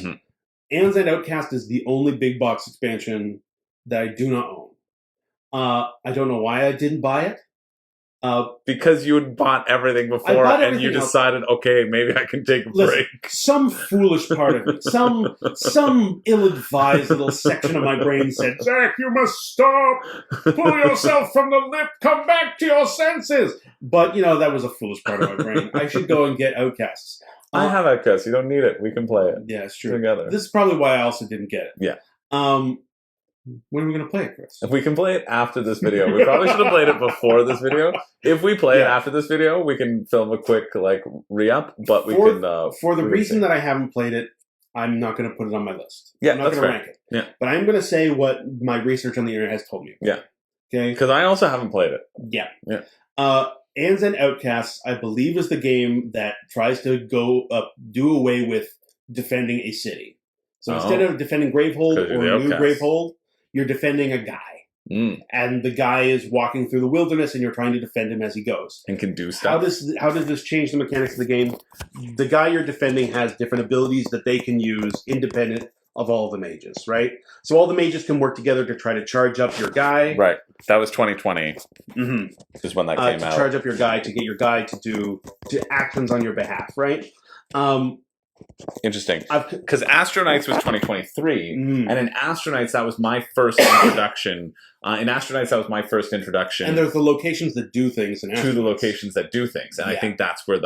Aeon's and Outcast is the only big box expansion that I do not own. I don't know why I didn't buy it. Because you had bought everything before and you decided, okay, maybe I can take a break. Some foolish part of me, some ill-advised little section of my brain said, Zach, you must stop. Pull yourself from the lip. Come back to your senses. But, that was a foolish part of my brain. I should go and get Outcasts. I have Outcasts. You don't need it. We can play it. Yeah, it's true. Together. This is probably why I also didn't get it. Yeah. When are we going to play it, Chris? If we can play it after this video. We probably should have played it before this video. If we play it after this video, we can film a quick re-up, but we can... for the reason that I haven't played it, I'm not going to put it on my list. Yeah, I'm not going to rank it. Yeah. But I'm going to say what my research on the internet has told me. Yeah. Okay? Because I also haven't played it. Yeah. Yeah. Aeons and Outcasts, I believe, is the game that tries to do away with defending a city. So instead of defending Gravehold or New Gravehold, you're defending a guy. And the guy is walking through the wilderness and you're trying to defend him as he goes. And can do stuff. How does this change the mechanics of the game? The guy you're defending has different abilities that they can use independent of all the mages, right? So all the mages can work together to try to charge up your guy. Right. That was 2020. Is when that came out. To charge up your guy, to get your guy to do actions on your behalf, right? Interesting. Because Astronauts was 2023, and in Astronauts, that was my first introduction. And there's the locations that do things, and to the locations that do things, and I think that's where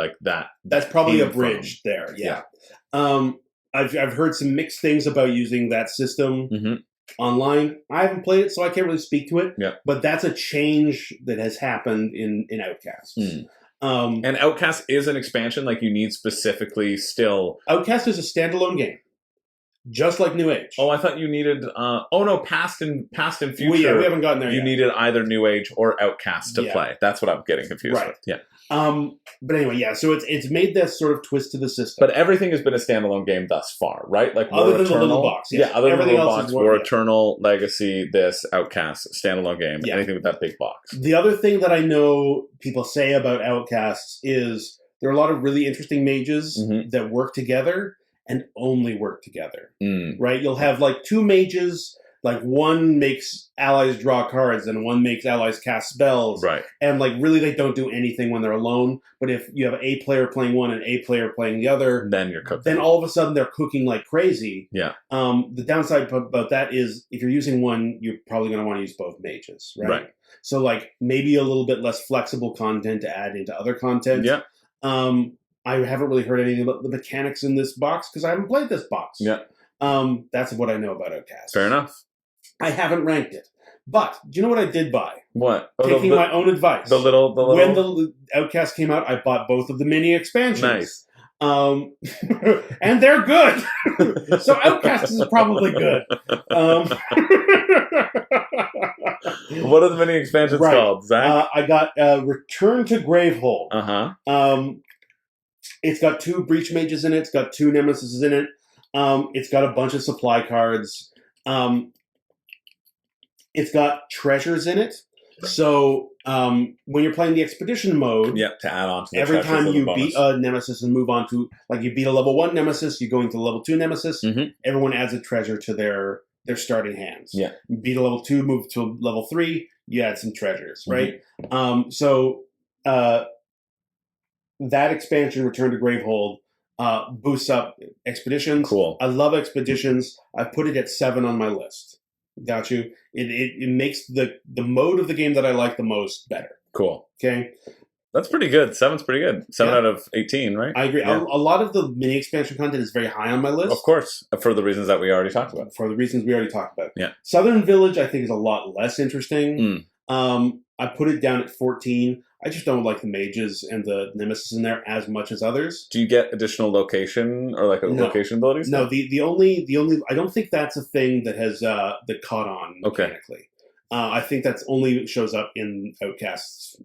that's probably a bridge there. Yeah. I've heard some mixed things about using that system online. I haven't played it, so I can't really speak to it. Yeah. But that's a change that has happened in Outcasts. And Outcast is an expansion, like you need specifically still. Outcast is a standalone game, just like New Age. Oh, I thought you needed. Past and future. We haven't gotten there. You needed either New Age or Outcast to play. That's what I'm getting confused with. Yeah. But anyway, so it's made this sort of twist to the system. But everything has been a standalone game thus far, right? Like other than the little box, other than the little box, War Eternal, Legacy, this Outcast, standalone game, anything with that big box. The other thing that I know people say about Outcasts is there are a lot of really interesting mages that work together and only work together, right? You'll have like 2 mages. Like one makes allies draw cards and one makes allies cast spells. Right. And like really they don't do anything when they're alone. But if you have a player playing one and a player playing the other, then you're cooking. Then all of a sudden they're cooking like crazy. Yeah. The downside about that is if you're using one, you're probably going to want to use both mages, right? So like maybe a little bit less flexible content to add into other content. Yeah. I haven't really heard anything about the mechanics in this box because I haven't played this box. Yeah. That's what I know about Outcasts. Fair enough. I haven't ranked it. But do you know what I did buy? What? Taking my own advice. The little... When the Outcast came out, I bought both of the mini expansions. Nice. And they're good. So Outcast is probably good. What are the mini expansions called, Zach? I got Return to Gravehold. It's got 2 Breach Mages in it. It's got 2 Nemesis in it. It's got a bunch of supply cards. It's got treasures in it. So when you're playing the expedition mode, to add on to the every time you beat a nemesis and move on to, like you beat a level 1 nemesis, you go into level 2 nemesis, everyone adds a treasure to their starting hands. Yeah. You beat a level 2, move to level 3, you add some treasures, right? So that expansion, Return to Gravehold, boosts up expeditions. Cool. I love expeditions. I put it at 7 on my list. Got you. It makes the mode of the game that I like the most better. Cool. Okay. That's pretty good. 7's pretty good. 7 out of 18, right? I agree. Yeah. A lot of the mini expansion content is very high on my list. Of course, for the reasons that we already talked about. Yeah. Southern Village, I think, is a lot less interesting. I put it down at 14. I just don't like the mages and the nemesis in there as much as others. Do you get additional location or location abilities? No, the only I don't think that's a thing that has that caught on mechanically. I think that's only shows up in Outcasts.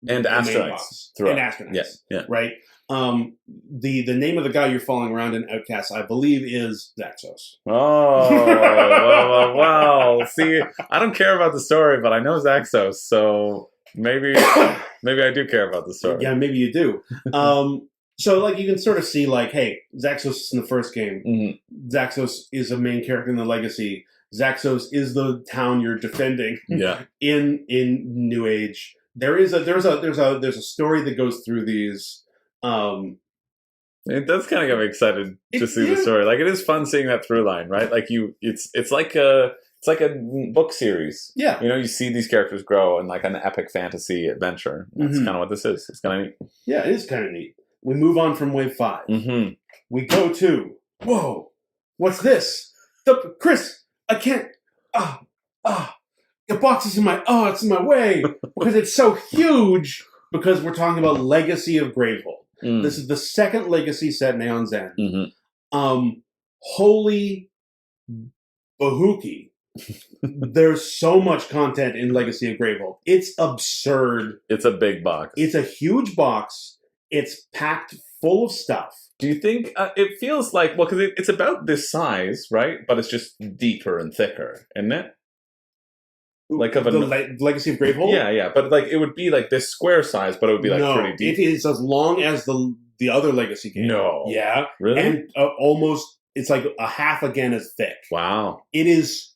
And astronauts. And astronauts. Yeah. Right? The name of the guy you're following around in Outcasts, I believe, is Zaxos. Oh, wow. See, I don't care about the story, but I know Zaxos, so maybe I do care about the story. Yeah, maybe you do. So, like, you can sort of see, like, hey, Zaxos is in the first game. Mm-hmm. Zaxos is a main character in the Legacy. Zaxos is the town you're defending. Yeah. In New Age. There's a story that goes through these. It does kind of get me excited to see the story. Like, it is fun seeing that through line, right? Like it's like a book series. Yeah, you see these characters grow in like an epic fantasy adventure. That's kind of what this is. It's kind of neat. Yeah, it is kind of neat. We move on from wave 5. Mm-hmm. We go to what's this? Chris, I can't. The box is it's in my way because it's so huge. Because we're talking about Legacy of Gravehold. This is the second Legacy set in Aeon's End. Mm-hmm. Holy bahookie. There's so much content in Legacy of Gravehold. It's absurd. It's a big box. It's a huge box. It's packed full of stuff. Do you think it feels like, because it's about this size, right? But it's just deeper and thicker, isn't it? Like the Legacy of Gravehold? Yeah, but like it would be like this square size, but it would be like pretty deep. It is as long as the other Legacy game. No, yeah, really, and almost it's like a half again as thick. Wow, it is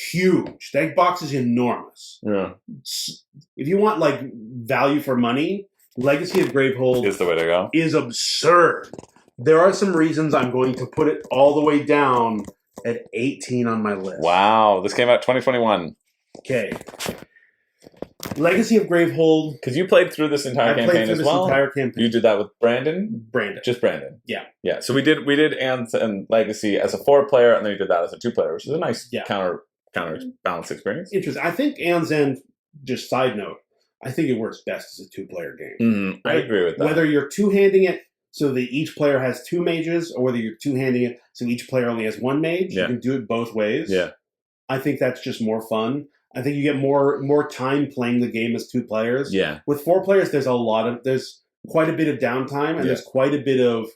huge. That box is enormous. Yeah, if you want like value for money, Legacy of Gravehold is the way to go. Is absurd. There are some reasons I'm going to put it all the way down at 18 on my list. Wow, this came out 2021. Okay. Legacy of Gravehold. Because you played through this entire campaign as well. Entire campaign. You did that with Brandon? Just Brandon. Yeah. So we did Aeon and Legacy as a 4-player, and then you did that as a 2-player, which is a nice counterbalance experience. Interesting. I think Aeon's End, just side note, I think it works best as a 2-player game. I agree with that. Whether you're two-handing it so that each player has 2 mages, or whether you're two-handing it so each player only has 1 mage, you can do it both ways. Yeah. I think that's just more fun. I think you get more time playing the game as 2 players. Yeah. With 4 players, there's quite a bit of downtime, and there's quite a bit of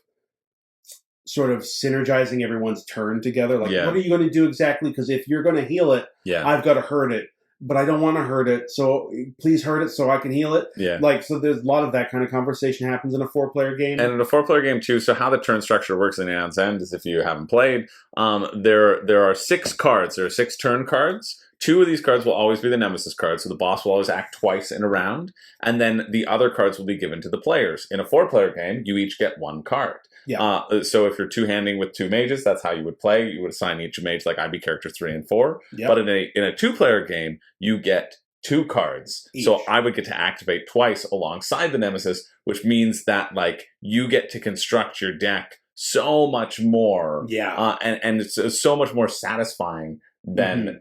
sort of synergizing everyone's turn together. Like, what are you going to do exactly? Because if you're going to heal it, I've got to hurt it. But I don't want to hurt it, so please hurt it so I can heal it. Yeah. So there's a lot of that kind of conversation happens in a 4-player game. And in a 4-player game, too, so how the turn structure works in Aeon's End is, if you haven't played, there are 6 cards. There are 6 turn cards. 2 of these cards will always be the Nemesis cards, so the boss will always act twice in a round, and then the other cards will be given to the players. In a 4-player game, you each get 1 card. Yeah. So if you're two-handing with 2 mages, that's how you would play. You would assign each mage like IB character 3 and 4. Yep. But in a 2-player game, you get 2 cards. Each. So I would get to activate twice alongside the Nemesis, which means that like you get to construct your deck so much more. Yeah. And it's so much more satisfying than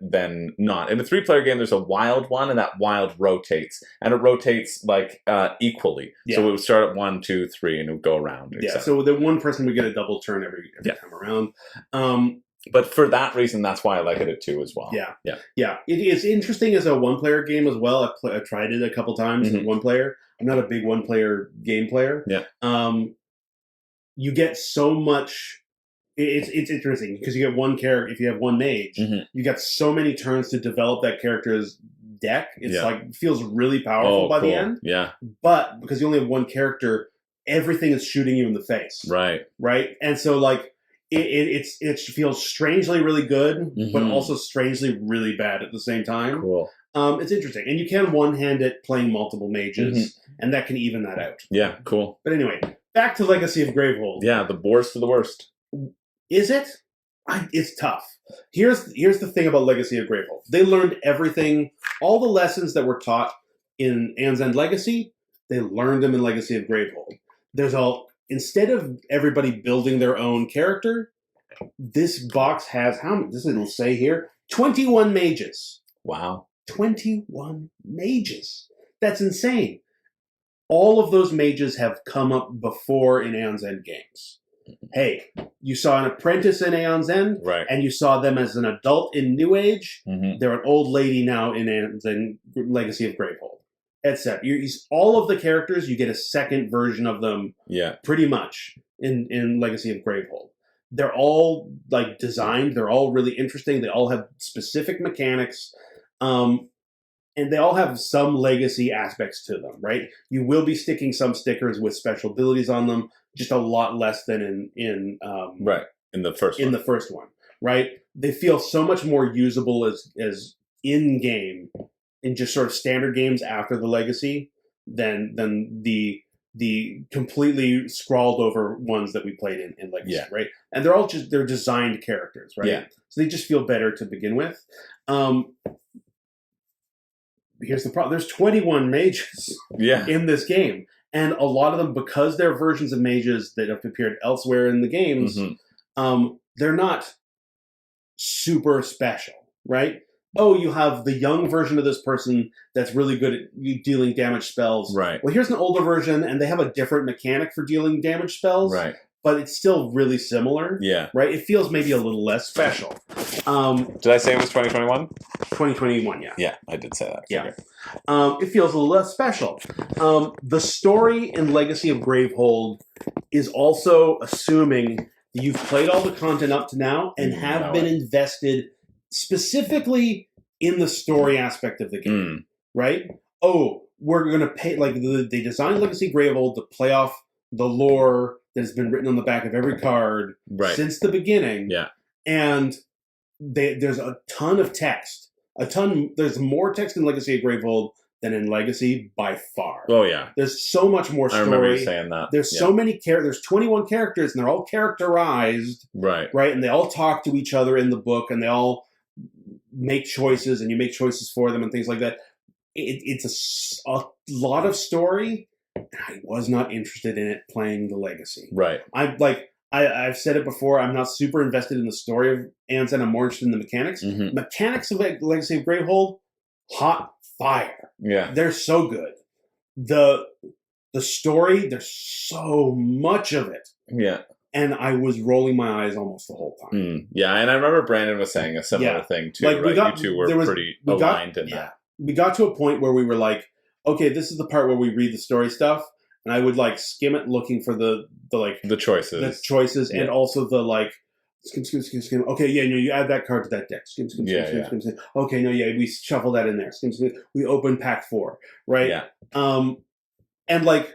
not. In a 3-player game, there's a wild one, and that wild rotates, and it rotates like equally. So it would start at 1, 2, 3, and it would go around. So the one person would get a double turn every time around. But for that reason, that's why I like it at 2 as well. Yeah. It is interesting as a 1-player game as well. I've tried it a couple times as 1-player. I'm not a big 1-player game player. Yeah. You get so much. It's interesting because you get 1 character. If you have 1 mage, you got so many turns to develop that character's deck. It's like feels really powerful by the end. Yeah. But because you only have 1 character, everything is shooting you in the face. Right. And so like it feels strangely really good, but also strangely really bad at the same time. Cool. It's interesting, and you can one-hand it playing multiple mages, and that can even that out. Yeah. Cool. But anyway, back to Legacy of Gravehold. Yeah, the worst of the worst. Is it? It's tough. Here's the thing about Legacy of Gravehold. They learned everything, all the lessons that were taught in Aeon's End Legacy, they learned them in Legacy of Gravehold. Instead of everybody building their own character, this box has, how many, this it'll say here, 21 mages. Wow. 21 mages. That's insane. All of those mages have come up before in Aeon's End games. Hey, you saw an apprentice in Aeon's End, right, and you saw them as an adult in New Age. Mm-hmm. They're an old lady now in Aeon's End Legacy of Gravehold, etc. All of the characters, you get a second version of them, pretty much in Legacy of Gravehold. They're all like designed. They're all really interesting. They all have specific mechanics. And they all have some legacy aspects to them, right? You will be sticking some stickers with special abilities on them, just a lot less than in the first one, right? They feel so much more usable as in game, in just sort of standard games after the legacy, than the completely scrawled over ones that we played in Legacy, right? And they're designed characters, right? Yeah. So they just feel better to begin with. Here's the problem. There's 21 mages in this game. And a lot of them, because they're versions of mages that have appeared elsewhere in the games, they're not super special, right? Oh, you have the young version of this person that's really good at dealing damage spells. Right. Well, here's an older version, and they have a different mechanic for dealing damage spells. Right. But it's still really similar. Yeah. Right? It feels maybe a little less special. Did I say it was 2021? 2021, yeah. Yeah, I did say that. Yeah. Okay. It feels a little less special. The story in Legacy of Gravehold is also assuming that you've played all the content up to now and have been invested specifically in the story aspect of the game. Right? Oh, we're going to pay, like, they designed Legacy Gravehold to play off the lore that has been written on the back of every card since the beginning. Yeah. And there's a ton of text. There's more text in Legacy of Gravehold than in Legacy by far. Oh, yeah. There's so much more story. I remember you saying that. There's so many characters. There's 21 characters, and they're all characterized. Right. Right? And they all talk to each other in the book, and they all make choices, and you make choices for them and things like that. It's a lot of story. I was not interested in it playing the Legacy. Right. I've said it before. I'm not super invested in the story of Aeon's End. I'm more interested in the mechanics. Mm-hmm. Mechanics of Legacy of Gravehold, hot fire. Yeah. They're so good. The story, there's so much of it. Yeah. And I was rolling my eyes almost the whole time. Yeah, and I remember Brandon was saying a similar thing too, right? You two were pretty aligned in that. We got to a point where we were like, okay, this is the part where we read the story stuff, and I would like skim it looking for the choices, and also the like skim. Okay, yeah, no, you add that card to that deck. Skim. Okay, no, yeah, we shuffle that in there. Skim. We open pack 4, right? Yeah. And like,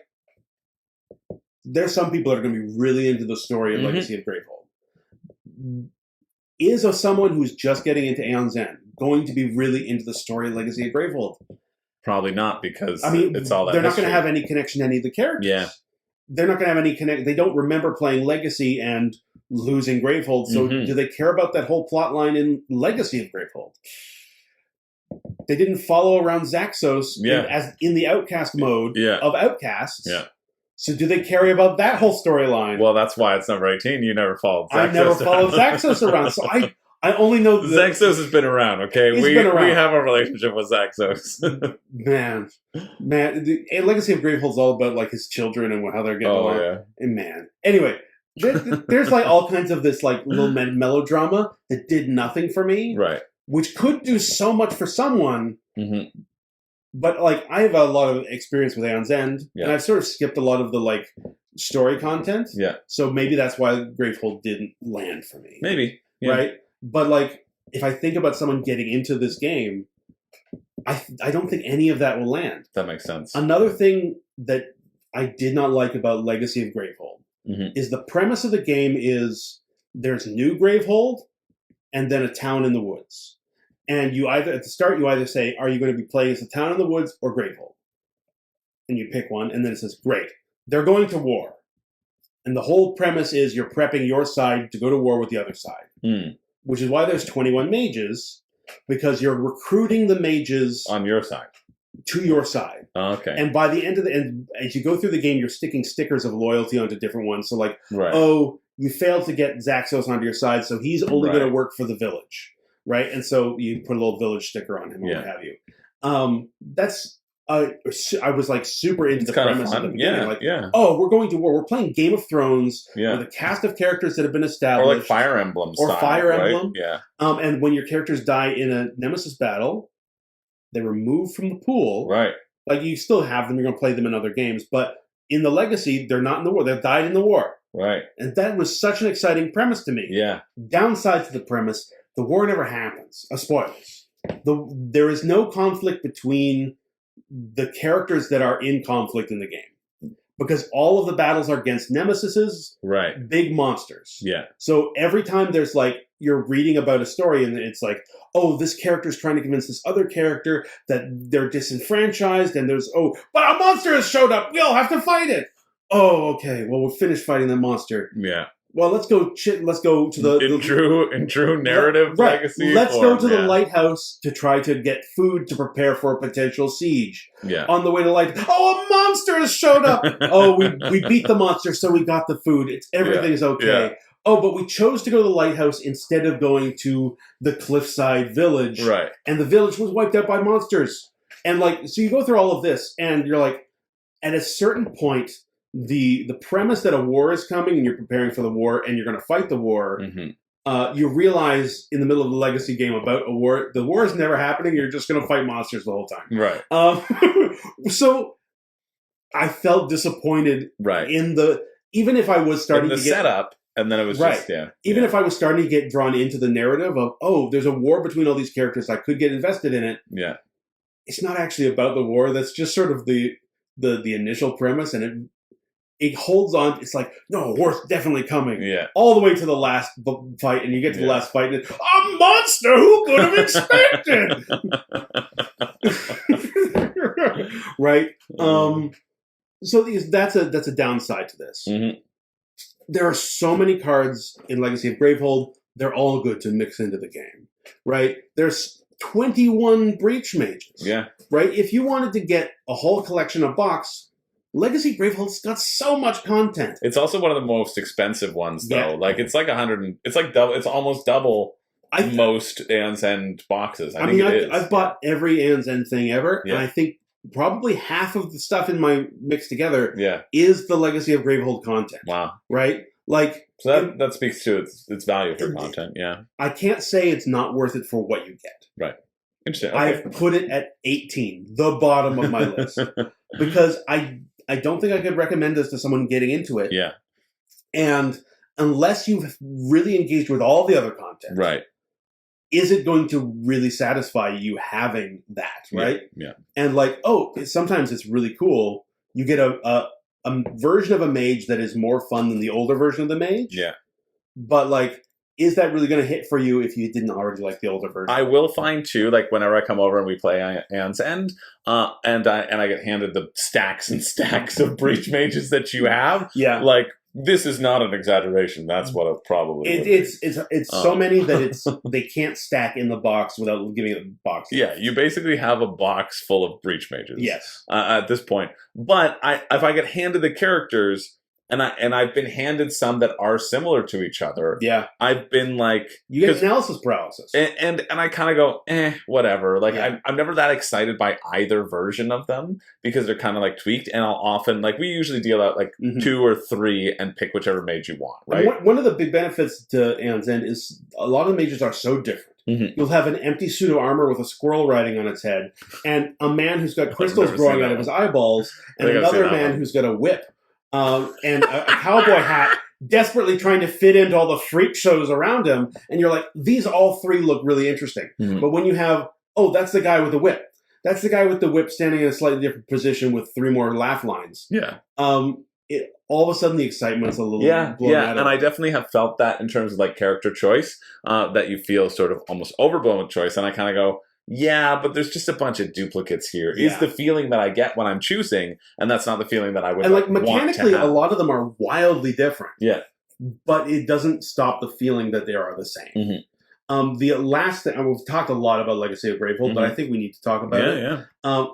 there's some people that are going to be really into the story of Legacy of Gravehold. Is someone who's just getting into Aeon's End going to be really into the story of Legacy of Gravehold? Probably not, because it's all that they're not mystery. going to have any connection to any of the characters. Yeah. They're not going to have any connection. They don't remember playing Legacy and losing Gravehold, so do they care about that whole plot line in Legacy of Gravehold? They didn't follow around Zaxos as in the Outcast mode of Outcasts. Yeah. So do they care about that whole storyline? Well, that's why it's number 18. You never followed Zaxos. I never followed Zaxos around, so I only know that Zaxos has been around, okay? We have a relationship with Zaxos. man. Legacy of Gravehold's all about like his children and how they're getting along. Yeah. And man. Anyway, there's like all kinds of this like little melodrama that did nothing for me. Right. Which could do so much for someone. Mm-hmm. But like I have a lot of experience with Aeon's End, and I've sort of skipped a lot of the like story content. Yeah. So maybe that's why Gravehold didn't land for me. Maybe. Yeah. Right? But like, if I think about someone getting into this game, I don't think any of that will land. That makes sense. Another thing that I did not like about Legacy of Gravehold is the premise of the game is there's New Gravehold and then a town in the woods. And you at the start, you either say, are you going to be playing as a town in the woods or Gravehold? And you pick one, and then it says, great. They're going to war. And the whole premise is you're prepping your side to go to war with the other side. Which is why there's 21 mages, because you're recruiting the mages on your side. To your side. Okay. And by the end of as you go through the game, you're sticking stickers of loyalty onto different ones. So like, oh, you failed to get Zaxos onto your side, so he's only going to work for the village. Right? And so you put a little village sticker on him or what have you. That's I was like super into the premise at the beginning. Oh, we're going to war. We're playing Game of Thrones with a cast of characters that have been established. Or like Fire Emblem style, Fire Emblem. Yeah. And when your characters die in a Nemesis battle, they're removed from the pool. Right. Like, you still have them. You're going to play them in other games. But in the Legacy, they're not in the war. They've died in the war. Right. And that was such an exciting premise to me. Yeah. Downside to the premise, the war never happens. Spoilers. There is no conflict between the characters that are in conflict in the game, because all of the battles are against nemesises, big monsters. Yeah. So every time there's like, you're reading about a story and it's like, oh, this character's trying to convince this other character that they're disenfranchised, and there's, oh, but a monster has showed up, we all have to fight it. Oh, okay, well, we're finished fighting the monster. Yeah. Well, let's go to the in true narrative legacy. Let's go to the lighthouse to try to get food to prepare for a potential siege. Yeah. On the way to a monster has showed up. Oh, we beat the monster, so we got the food. Everything's okay. Yeah. Oh, but we chose to go to the lighthouse instead of going to the cliffside village. Right. And the village was wiped out by monsters. And so you go through all of this, and you're like, at a certain point, the premise that a war is coming and you're preparing for the war and you're going to fight the war, you realize in the middle of the Legacy game about a war, the war is never happening. You're just going to fight monsters the whole time. Right. So I felt disappointed in even if I was starting to get setup. And then it was just, Even if I was starting to get drawn into the narrative of, oh, there's a war between all these characters, I could get invested in it. Yeah. It's not actually about the war. That's just sort of the initial premise, and it holds on. It's like, no, war's definitely coming. Yeah. All the way to the last fight, and you get to the last fight, and it's, a monster, who could have expected? Right? So that's a downside to this. Mm-hmm. There are so many cards in Legacy of Gravehold. They're all good to mix into the game, right? There's 21 Breach Mages. Yeah. Right? If you wanted to get a whole collection of box, Legacy Gravehold's got so much content. It's also one of the most expensive ones, though. Yeah. Like, it's like it's almost double most Aeon's End boxes. I think it is. I've bought every Aeon's End thing ever, and I think probably half of the stuff in my mix together is the Legacy of Gravehold content. Wow. Right? Like, so that speaks to its value for content, yeah. I can't say it's not worth it for what you get. Right. Interesting. Okay. I've put it at 18, the bottom of my list. Because I don't think I could recommend this to someone getting into it. Yeah. And unless you've really engaged with all the other content. Right. Is it going to really satisfy you having that, right? Yeah. And sometimes it's really cool. You get a version of a mage that is more fun than the older version of the mage. Yeah. But is that really going to hit for you if you didn't already like the older version? I will find too, whenever I come over and we play Aeon's End, and I get handed the stacks and stacks of Breach Mages that you have. Yeah. This is not an exaggeration. That's what it probably is. It's so many that they can't stack in the box without giving it a box. Yeah, you basically have a box full of Breach Mages. Yes. At this point. But if I get handed the characters, and I've been handed some that are similar to each other. Yeah. I've been you get analysis paralysis. And I kind of go, whatever. I'm never that excited by either version of them because they're kind of tweaked, and I'll often we usually deal out 2 or 3 and pick whichever mage you want, right? One of the big benefits to Aeon's End is a lot of the mages are so different. Mm-hmm. You'll have an empty suit of armor with a squirrel riding on its head, and a man who's got crystals growing out of his eyeballs, and another man who's got a whip. And a cowboy hat, desperately trying to fit into all the freak shows around him. And you're like, these all 3 look really interesting. Mm-hmm. But when you have, that's the guy with the whip. That's the guy with the whip standing in a slightly different position with 3 more laugh lines. Yeah. All of a sudden the excitement's a little blown out of and I definitely have felt that in terms of character choice, that you feel sort of almost overblown with choice. And I kind of go, Yeah, but there's just a bunch of duplicates here. Is the feeling that I get when I'm choosing, and that's not the feeling that I would. And like mechanically, a lot of them are wildly different. Yeah, but it doesn't stop the feeling that they are the same. Mm-hmm. The last thing, and we've talked a lot about Legacy of Gravehold, Mm-hmm. but I think we need to talk about it. Yeah.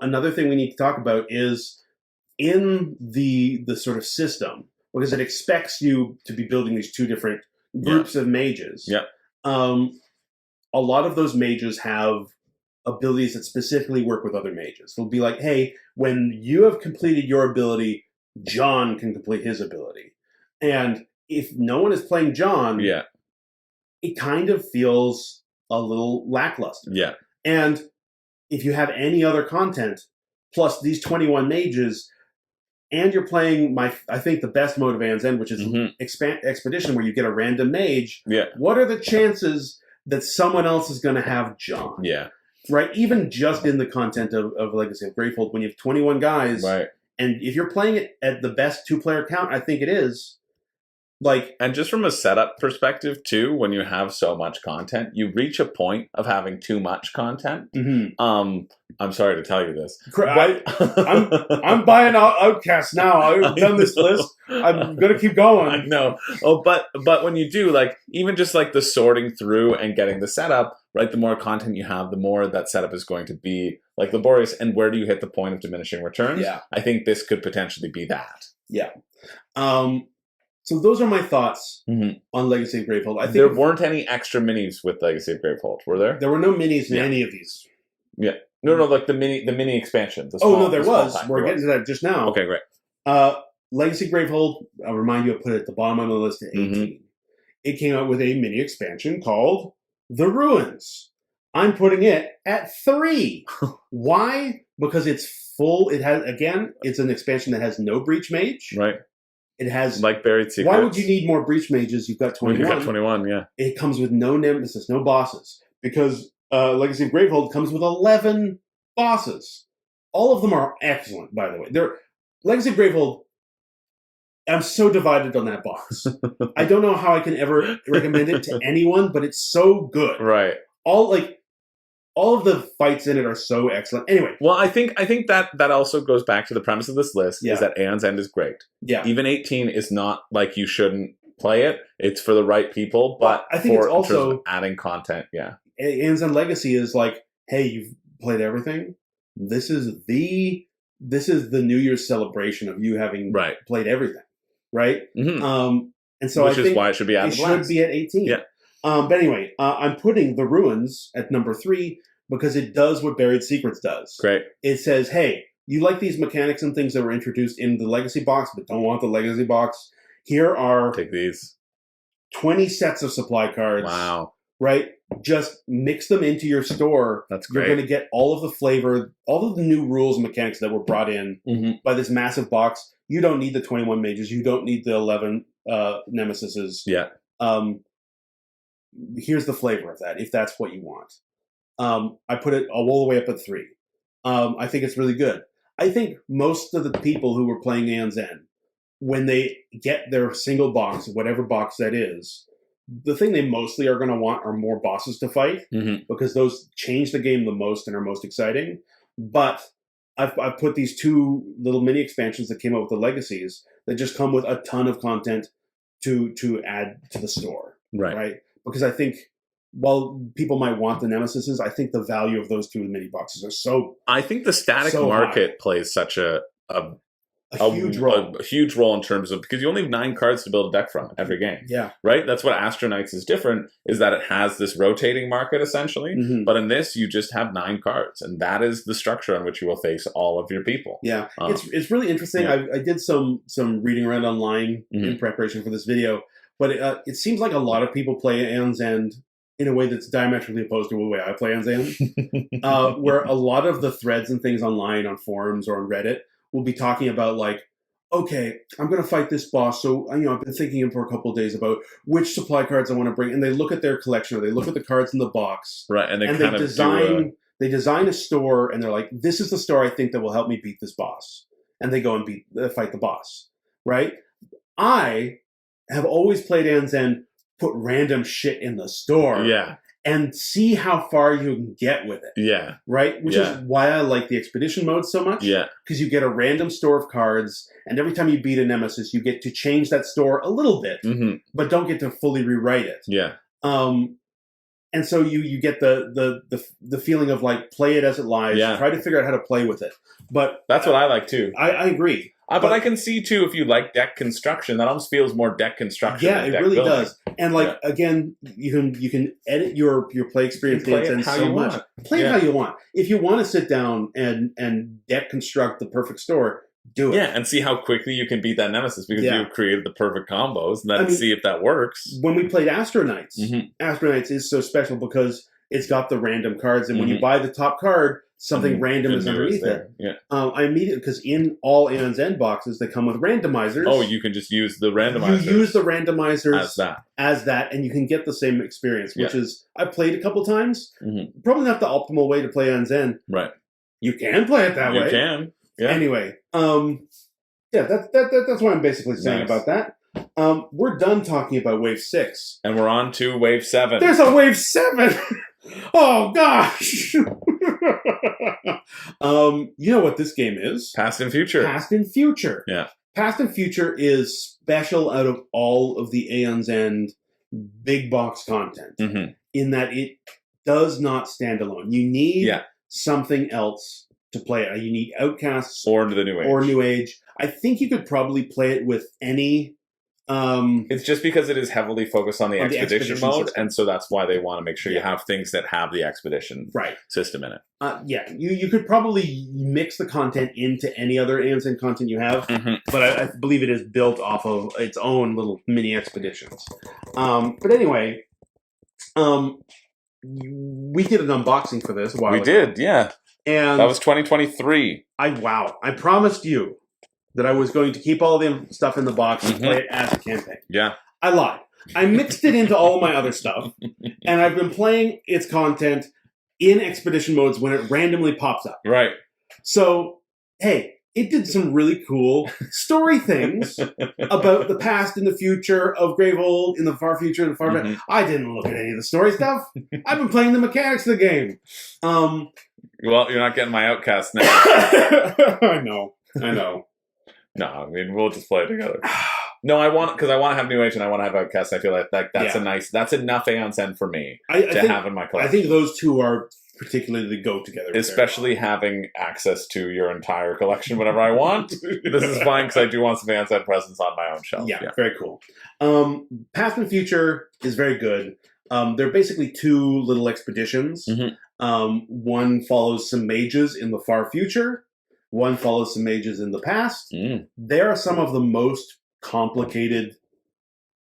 Another thing we need to talk about is in the sort of system, because it expects you to be building these two different groups of mages. Yeah. A lot of those mages have abilities that specifically work with other mages. They'll be like, hey, when you have completed your ability, John can complete his ability. And if no one is playing John, it kind of feels a little lackluster. Yeah. And if you have any other content, plus these 21 mages, and you're playing I think the best mode of Aeon's End, which is Expedition, where you get a random mage, what are the chances that someone else is going to have John? Yeah. Right? Even just in the content of Legacy of Gravehold, when you have 21 guys, right. And if you're playing it at the best 2-player count, I think it is, like, and just from a setup perspective too, when you have so much content, you reach a point of having too much content. I'm sorry to tell you this. I'm buying Outcasts now. I've done this list. I'm gonna keep going. I know. Oh, but when you do, like, even just like the sorting through and getting the setup, right? The more content you have, the more that setup is going to be like laborious. And where do you hit the point of diminishing returns? Yeah. I think this could potentially be that. Yeah. So those are my thoughts on Legacy of Gravehold. I think there weren't any extra minis with Legacy of Gravehold, were there? There were no minis in any of these. Yeah. No, like the mini expansion. There was. We're getting to that just now. Okay, great. Legacy of Gravehold, I'll remind you, I put it at the bottom of the list at 18. It came out with a mini expansion called The Ruins. I'm putting it at 3. Why? Because it's full. It has, again, it's an expansion that has no Breach Mage. Right. It has like Buried Secrets. Why would you need more Breach Mages? You've got 21. You've got 21, yeah. It comes with no Nemesis, no bosses. Because Legacy of Gravehold comes with 11 bosses. All of them are excellent, by the way. Legacy of Gravehold, I'm so divided on that boss. I don't know how I can ever recommend it to anyone, but it's so good. Right. All of the fights in it are so excellent. Anyway. Well, I think that also goes back to the premise of this list, is that Aeon's End is great. Yeah. Even 18 is not like you shouldn't play it. It's for the right people, but I think it's also in terms of adding content, Aeon's End Legacy is like, hey, you've played everything. This is the New Year's celebration of you having played everything. Right? And so Which is why it should be added. It should be at 18. Yeah. But anyway, I'm putting The Ruins at number 3 because it does what Buried Secrets does. Great. It says, hey, you like these mechanics and things that were introduced in the Legacy box, but don't want the Legacy box. Here are take these 20 sets of supply cards. Wow. Right? Just mix them into your store. That's great. You're going to get all of the flavor, all of the new rules and mechanics that were brought in by this massive box. You don't need the 21 mages. You don't need the 11 nemesises. Yeah. Here's the flavor of that, if that's what you want. I put it all the way up at 3. I think it's really good. I think most of the people who were playing Aeon's End, when they get their single box, whatever box that is, the thing they mostly are going to want are more bosses to fight, because those change the game the most and are most exciting. But I've put these 2 little mini expansions that came out with the Legacies that just come with a ton of content to add to the store. Right? Because I think while people might want the Nemesises, I think the value of those 2 mini boxes are so. I think the static market plays such a huge role. A huge role in terms of, because you only have 9 cards to build a deck from every game. Yeah. Right? That's what Astronauts is different, is that it has this rotating market essentially. But in this, you just have 9 cards, and that is the structure on which you will face all of your people. Yeah. It's really interesting. Yeah. I did some reading around online in preparation for this video, but it seems like a lot of people play Aeon's End in a way that's diametrically opposed to the way I play Aeon's End, where a lot of the threads and things online on forums or on Reddit will be talking about, like, okay, I'm going to fight this boss, so I've been thinking for a couple of days about which supply cards I want to bring, and they look at their collection, or they look at the cards in the box, right? And they design a store, and they're like, this is the store I think that will help me beat this boss, and they go and fight the boss, right? I have always played Aeon's End, put random shit in the store, and see how far you can get with it. Yeah. Right? Which is why I like the expedition mode so much. Yeah. Because you get a random store of cards, and every time you beat a nemesis, you get to change that store a little bit, but don't get to fully rewrite it. Yeah. And so you get the feeling of like play it as it lies, try to figure out how to play with it. But that's what I like too. I agree. But I can see too, if you like deck construction, that almost feels more deck construction. Yeah, it really does. And again, you can edit your play experience and so much. Play it how you want. If you want to sit down and deck construct the perfect store, do it. Yeah, and see how quickly you can beat that nemesis because you've created the perfect combos, and then see if that works. When we played Astronauts, Astronauts is so special because it's got the random cards, and when you buy the top card, something random is underneath it. Yeah. I immediately, because in all Aeon's End boxes, they come with randomizers. Oh, you can just use the randomizers. You use the randomizers as that, and you can get the same experience, which is, I played a couple times. Probably not the optimal way to play Aeon's End. Right. You can play it that way. You can. Yeah. Anyway, that's what I'm basically saying about that. We're done talking about Wave 6. And we're on to Wave 7. There's a Wave 7! Oh, gosh! You know what this game is? Past and Future. Past and Future. Yeah. Past and Future is special out of all of the Aeon's End big box content. In that it does not stand alone. You need something else to play it. You need Outcasts or the New Age. Or New Age. I think you could probably play it with any... it's just because it is heavily focused on the expedition mode, system. And so that's why they want to make sure you have things that have the expedition system in it. You could probably mix the content into any other Aeon's End content you have, but I believe it is built off of its own little mini expeditions. But anyway, we did an unboxing for this a while ago. We did, yeah. And that was 2023. I promised you that I was going to keep all the stuff in the box and play it as a campaign. Yeah. I lied. I mixed it into all of my other stuff, and I've been playing its content in expedition modes when it randomly pops up. Right. So, hey, it did some really cool story things about the past and the future of Gravehold in the far future and the far back. I didn't look at any of the story stuff. I've been playing the mechanics of the game. Well, you're not getting my Outcast now. I know. No, I mean, we'll just play it together. No, I want to have New Age and I want to have Outcasts. I feel like that's enough Aeon's End for me to have in my collection. I think those two are particularly go together. Especially having access to your entire collection whenever I want. This is fine because I do want some Aeon's End presents on my own shelf. Yeah, very cool. Past and Future is very good. They're basically two little expeditions. One follows some mages in the far future. One follows some mages in the past. They are some of the most complicated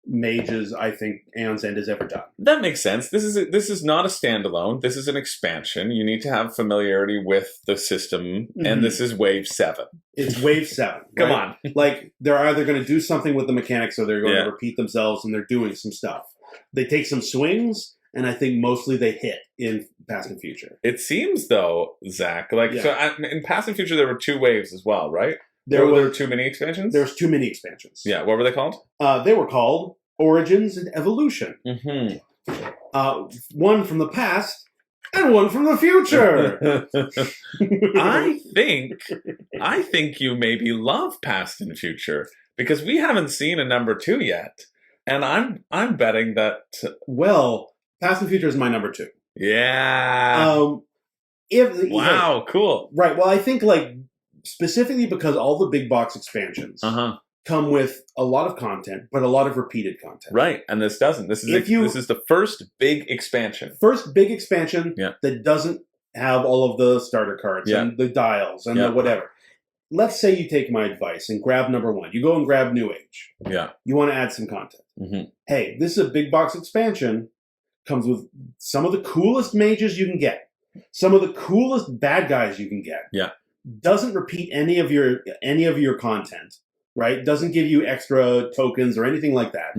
mages I think Aeon's End has ever done. That makes sense. This is not a standalone. This is an expansion. You need to have familiarity with the system, and this is Wave 7. It's Wave 7. Come on. Like, they're either going to do something with the mechanics or they're going to repeat themselves, and they're doing some stuff. They take some swings, and I think mostly they hit in Past and Future. It seems, though, Zach, so in Past and Future there were 2 waves as well, right? There were 2 mini expansions? There was 2 mini expansions. Yeah, what were they called? They were called Origins and Evolution. One from the past and one from the future. I think you maybe love Past and Future because we haven't seen a number 2 yet. And I'm betting that Past and Future is my number 2. Yeah. Cool. Right. Well, I think specifically because all the big box expansions come with a lot of content, but a lot of repeated content. Right. And this doesn't. This is the first big expansion. That doesn't have all of the starter cards and the dials and the whatever. Let's say you take my advice and grab number 1. You go and grab New Age. Yeah. You want to add some content. Hey, this is a big box expansion. Comes with some of the coolest mages you can get. Some of the coolest bad guys you can get. Yeah. Doesn't repeat any of your content. Right? Doesn't give you extra tokens or anything like that.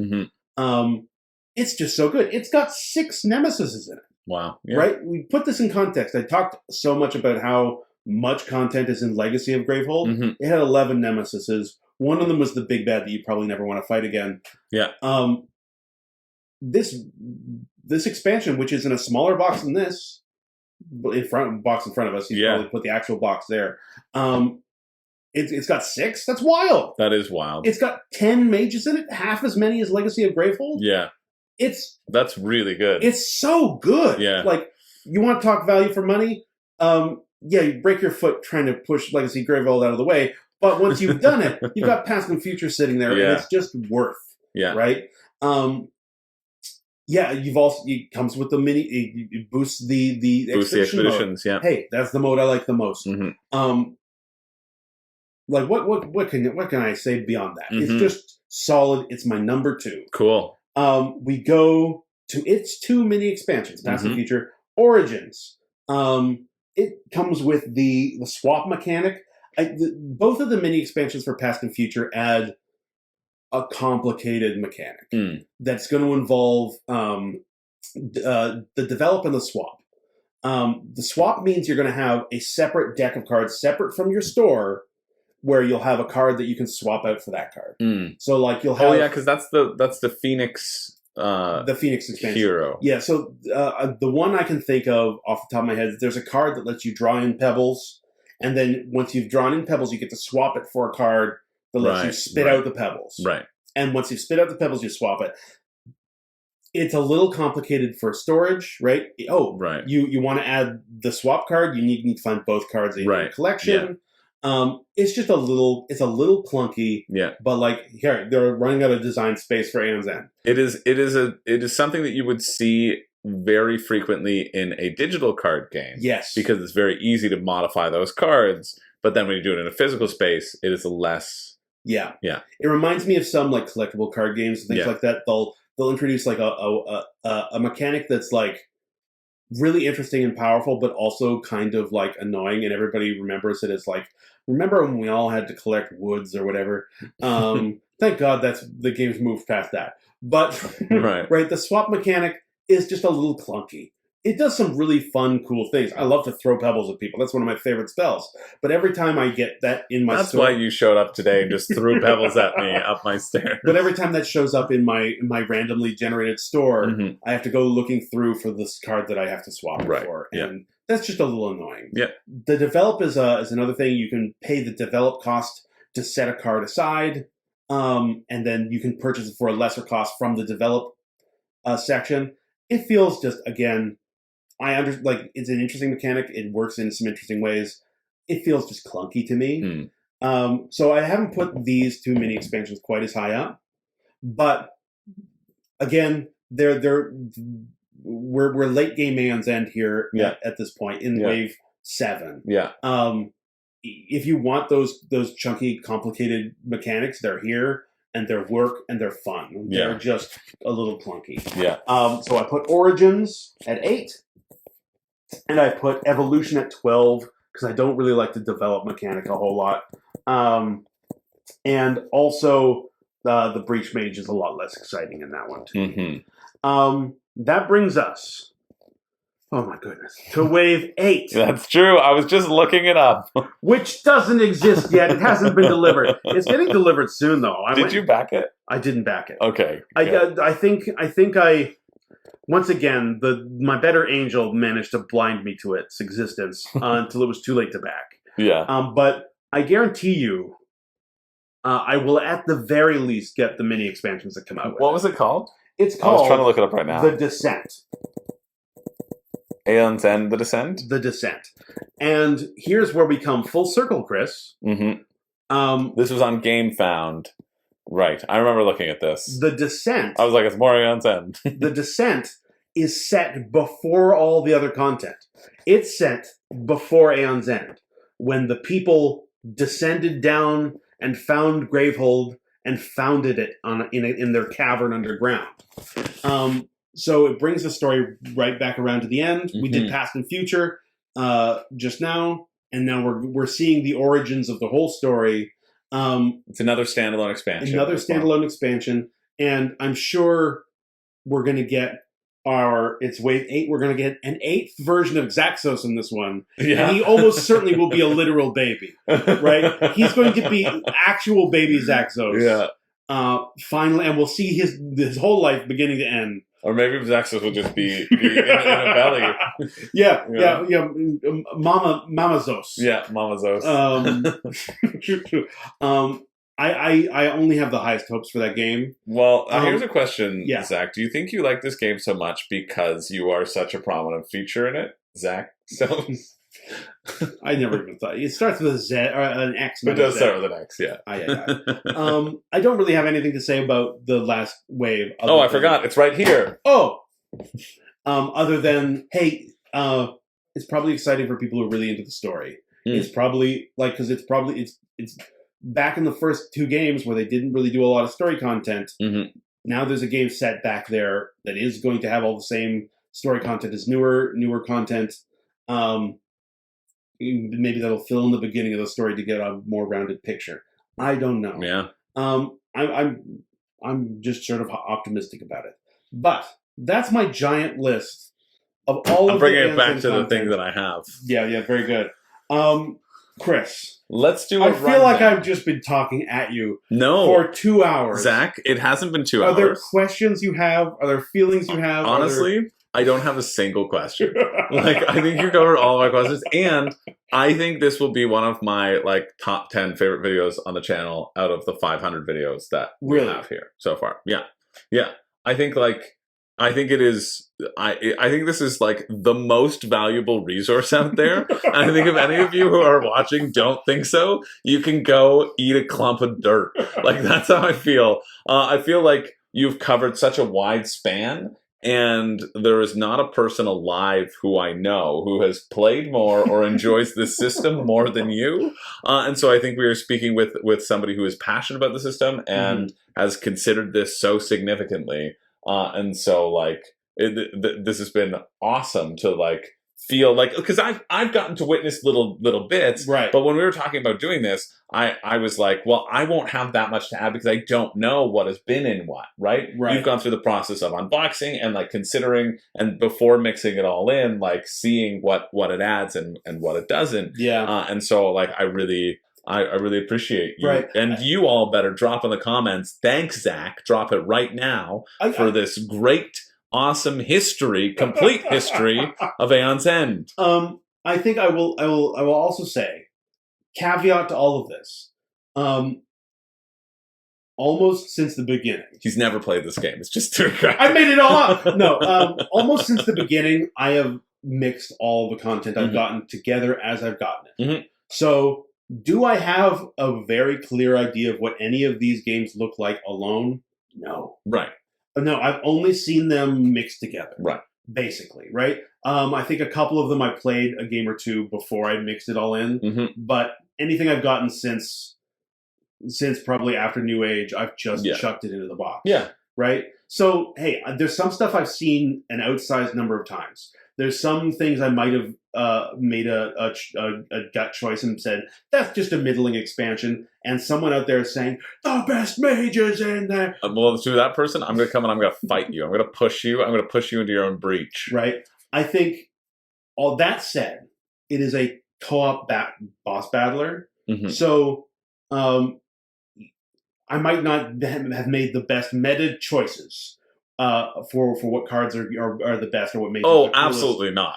It's just so good. It's got 6 nemesises in it. Wow. Yeah. Right? We put this in context. I talked so much about how much content is in Legacy of Gravehold. It had 11 nemesises. One of them was the big bad that you probably never want to fight again. Yeah. This this expansion, which is in a smaller box than this, in front of us, you probably put the actual box there. It's got 6. That's wild. That is wild. It's got 10 mages in it, half as many as Legacy of Gravehold. Yeah. That's really good. It's so good. Yeah. Like, you want to talk value for money? You break your foot trying to push Legacy Gravehold out of the way, but once you've done it, you've got past and future sitting there, and it's just worth. Yeah. Right? It comes with the mini. It boosts the expeditions. Yeah. Hey, that's the mode I like the most. Mm-hmm. Like what can I say beyond that? It's just solid. It's my number 2. Cool. We go to its 2 mini expansions, Past and Future Origins. It comes with the swap mechanic. Both of the mini expansions for Past and Future add a complicated mechanic that's going to involve the develop and the swap. The swap means you're going to have a separate deck of cards, separate from your store, where you'll have a card that you can swap out for that card. So, like, you'll have... Oh, yeah, because that's the Phoenix... the Phoenix expansion. Hero. Yeah, so the one I can think of off the top of my head, there's a card that lets you draw in pebbles, and then once you've drawn in pebbles, you get to swap it for a card that lets you spit out the pebbles. Right. And once you've spit out the pebbles, you swap it. It's a little complicated for storage, right? Oh, right. You want to add the swap card, you need to find both cards in your collection. Yeah. It's just a little clunky. Yeah. But like here, they're running out of design space for Aeon's End. It is something that you would see very frequently in a digital card game. Yes. Because it's very easy to modify those cards, but then when you do it in a physical space, it is less. Yeah. Yeah. It reminds me of some like collectible card games and things like that. They'll introduce like a mechanic that's like really interesting and powerful, but also kind of like annoying, and everybody remembers it as like, remember when we all had to collect woods or whatever? Thank God the game's moved past that. But right, the swap mechanic is just a little clunky. It does some really fun, cool things. I love to throw pebbles at people. That's one of my favorite spells. But every time I get that in my store... That's why you showed up today and just threw pebbles at me up my stairs. But every time that shows up in my randomly generated store, I have to go looking through for this card that I have to swap for. And that's just a little annoying. Yeah. The develop is another thing. You can pay the develop cost to set a card aside, and then you can purchase it for a lesser cost from the develop section. It feels just, again... it's an interesting mechanic. It works in some interesting ways. It feels just clunky to me. So I haven't put these 2 mini expansions quite as high up. But again, we're late game Aeon's End here at this point in wave 7. Yeah. If you want those chunky, complicated mechanics, they're here. And their work and they're fun. They're just a little clunky. Yeah. So I put Origins at 8. And I put Evolution at 12 because I don't really like the develop mechanic a whole lot. And also the Breach Mage is a lot less exciting in that one too. That brings us, oh my goodness, to Wave 8. That's true. I was just looking it up. Which doesn't exist yet. It hasn't been delivered. It's getting delivered soon though. Did you back it? I didn't back it. Okay. I think once again, my better angel managed to blind me to its existence until it was too late to back. Yeah. But I guarantee you, I will at the very least get the mini expansions that come out with What was it called? It's called... I was trying to look it up right now. The Descent. Aeon's End, The Descent? The Descent. And here's where we come full circle, Chris. This was on GameFound. Right. I remember looking at this. The Descent. I was like, it's more Aeon's End. The Descent is set before all the other content. It's set before Aeon's End, when the people descended down and found Gravehold and founded it in their cavern underground. So it brings the story right back around to the end. We did Past and Future just now, and now we're seeing the origins of the whole story. It's another standalone expansion. And I'm sure we're going to get it's Wave 8. We're going to get an 8th version of Zaxos in this one. Yeah. And he almost certainly will be a literal baby, right? He's going to be actual baby Zaxos. Yeah. Finally, and we'll see his whole life beginning to end Or maybe Zaxxas will just be in a belly. Yeah. Mama Zos. Yeah, Mama Zos. I only have the highest hopes for that game. Well, here's a question, yeah. Zach. Do you think you like this game so much because you are such a prominent feature in it, Zach? So I never even thought. It starts with a Z or an X. It does start with an X, yeah. I don't really have anything to say about the last wave. Oh, I forgot. It's right here. Oh! Other than, hey, it's probably exciting for people who are really into the story. It's probably, because it's back in the first 2 games where they didn't really do a lot of story content. Now there's a game set back there that is going to have all the same story content as newer content. Maybe that'll fill in the beginning of the story to get a more rounded picture. I don't know. Yeah. I'm just sort of optimistic about it. But that's my giant list of all of the... I'm bringing it back to the thing that I have. Yeah, very good. Chris. Let's do a I feel like I've just been talking at you for 2 hours. Zach, it hasn't been 2 hours. Are there questions you have? Are there feelings you have? Honestly, I don't have a single question. I think you covered all of my questions, and I think this will be one of my top 10 favorite videos on the channel out of the 500 videos that we have here so far. Yeah. I think it is. I think this is the most valuable resource out there. And I think if any of you who are watching don't think so, you can go eat a clump of dirt. That's how I feel. I feel like you've covered such a wide span. And there is not a person alive who I know who has played more or enjoys this system more than you. And so I think we are speaking with somebody who is passionate about the system and has considered this so significantly. And so this has been awesome to feel because I've gotten to witness little bits, right? But when we were talking about doing this, I was like, well, I won't have that much to add because I don't know what has been in what, right? You've gone through the process of unboxing and considering and before mixing it all in, seeing what it adds and what it doesn't. Yeah. And so I really appreciate you. Right. And you all better drop in the comments. Thanks, Zach. Drop it right now for this great, awesome complete history of Aeon's End. I think I will also say, caveat to all of this, almost since the beginning. He's never played this game. It's just too great. I made it all up. No, almost since the beginning, I have mixed all the content I've gotten together as I've gotten it. So, do I have a very clear idea of what any of these games look like alone? No. Right. No, I've only seen them mixed together. Right. Basically, right? I think a couple of them I played a game or two before I mixed it all in. But anything I've gotten since probably after New Age, I've just chucked it into the box. Yeah. Right? So, hey, there's some stuff I've seen an outsized number of times. There's some things I might have made a gut choice and said, that's just a middling expansion. And someone out there is saying, the best mages in there. Well, to that person, I'm going to come and I'm going to fight you. I'm going to push you. I'm going to push you into your own breach. Right. I think, all that said, it is a co-op boss battler. So I might not have made the best meta choices for what cards are the best or what makes. Oh, absolutely not.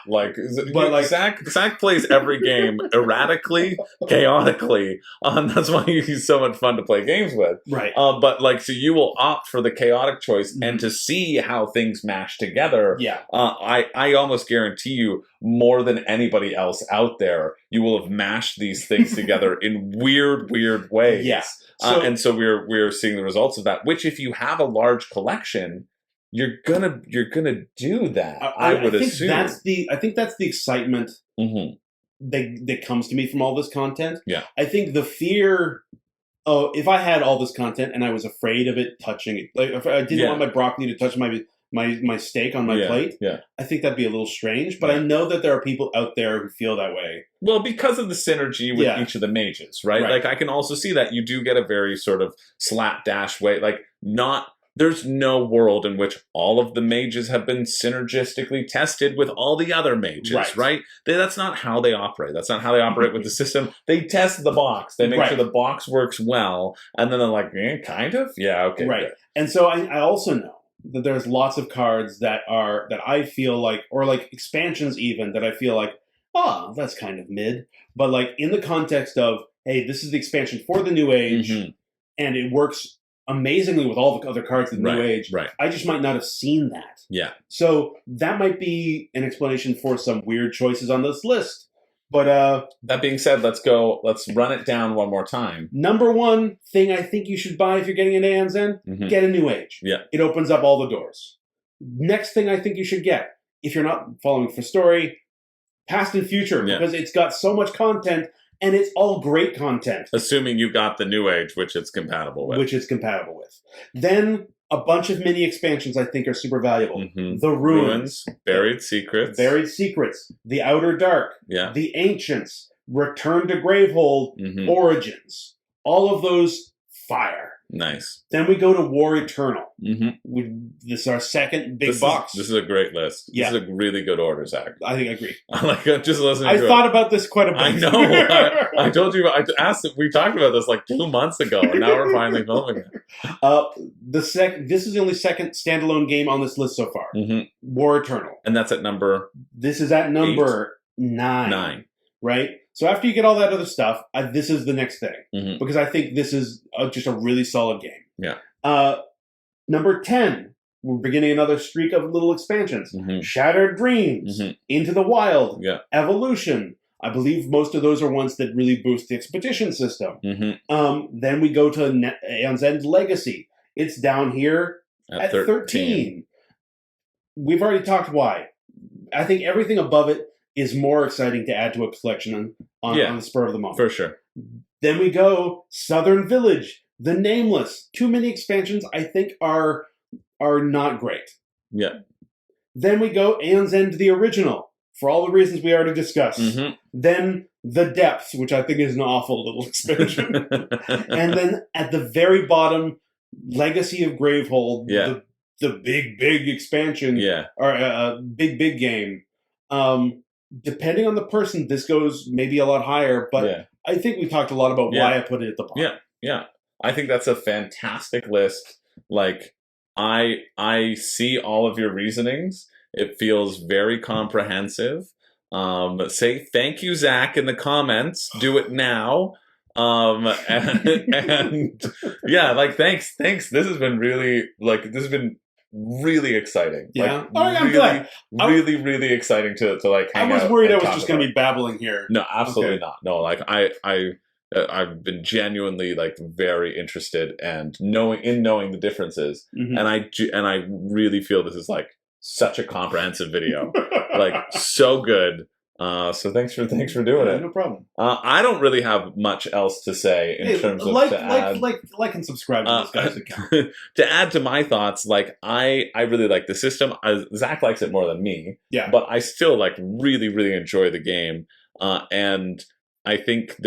Zach plays every game erratically, chaotically. That's why he's so much fun to play games with. Right. But so you will opt for the chaotic choice and to see how things mash together. Yeah. I almost guarantee you more than anybody else out there, you will have mashed these things together in weird ways. Yeah. And so we're seeing the results of that. Which, if you have a large collection, you're gonna do that. I would assume. I think that's the excitement that comes to me from all this content. Yeah. I think the fear. Oh, if I had all this content and I was afraid of it touching it, if I didn't want my broccoli to touch my steak on my plate, I think that'd be a little strange. But I know that there are people out there who feel that way. Well, because of the synergy with each of the mages, right? I can also see that you do get a very sort of slapdash way. There's no world in which all of the mages have been synergistically tested with all the other mages, right? That's not how they operate. That's not how they operate with the system. They test the box. They make sure the box works well, and then they're like, kind of? Yeah, okay. Right. Good. And so I also know there's lots of cards that I feel like, or like expansions even, that I feel like, oh, that's kind of mid. But like in the context of, hey, this is the expansion for the New Age, and it works amazingly with all the other cards in the New Age. Right. I just might not have seen that. Yeah. So that might be an explanation for some weird choices on this list. But that being said, let's run it down one more time. Number one thing I think you should buy if you're getting an Aeon's End, get a New Age. Yeah. It opens up all the doors. Next thing I think you should get, if you're not following for story, Past and Future, because it's got so much content, and it's all great content. Assuming you got the New Age, which it's compatible with. Then a bunch of mini expansions I think are super valuable. The Ruins, Buried Secrets, The Outer Dark, The Ancients, Return to Gravehold, Origins. All of those fire. Nice. Then we go to War Eternal. This is our second big box. This is a great list. This is a really good order, Zach. I think I agree. Just listening. I thought about this quite a bit. I know. I told you. I asked. We talked about this like 2 months ago, and now we're finally filming it. This is the only second standalone game on this list so far. War Eternal, and that's at number. This is at number 9. Right. So after you get all that other stuff, this is the next thing, because I think this is just a really solid game. Yeah. Number 10, we're beginning another streak of little expansions. Shattered Dreams, Into the Wild, Evolution. I believe most of those are ones that really boost the expedition system. Then we go to Aeon's End Legacy. It's down here at 13. We've already talked why. I think everything above it is more exciting to add to a collection on the spur of the moment. For sure. Then we go Southern Village, The Nameless. Too many expansions I think are not great. Yeah. Then we go Aeon's End, the original, for all the reasons we already discussed. Then The Depths, which I think is an awful little expansion. And then at the very bottom, Legacy of Gravehold, the big expansion, or big game. Depending on the person, this goes maybe a lot higher, but I think we talked a lot about why I put it at the bottom. Yeah. I think that's a fantastic list. Like, I see all of your reasonings. It feels very comprehensive. Say thank you, Zach, in the comments. Do it now. And yeah, like thanks. This has been really exciting. Yeah. Like, I'm glad. Really exciting to like hang out. I was worried I was just going to be babbling here. No, absolutely not. No, like I've been genuinely like very interested and knowing the differences, and I really feel this is like such a comprehensive video, like so good. So thanks for doing it. No problem. I don't really have much else to say in terms of like and subscribe to this guy's account. To add to my thoughts, like I really like the system. Zach likes it more than me. Yeah. But I still like really enjoy the game. And I think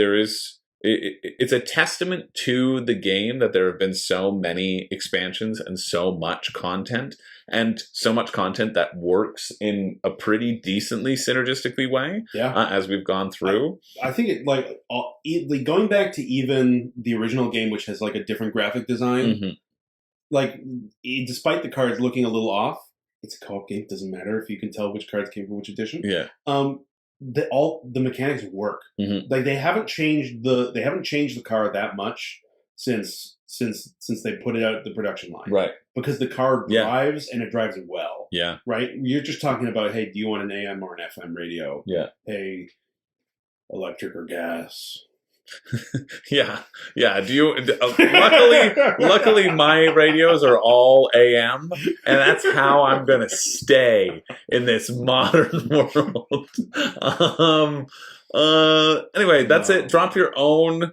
it's a testament to the game that there have been so many expansions and so much content that works in a pretty decently synergistically way. As we've gone through. I think it going back to even the original game, which has like a different graphic design, like despite the cards looking a little off, it's a co-op game. Doesn't matter if you can tell which cards came from which edition. Yeah. The mechanics work. Like they haven't changed the car that much since they put it out the production line. Right. Because the car drives and it drives well. Yeah. Right? You're just talking about, hey, do you want an AM or an FM radio? Yeah. Hey, electric or gas? Yeah. Do you? Luckily, my radios are all AM, and that's how I'm gonna stay in this modern world. Anyway, that's it. Drop your own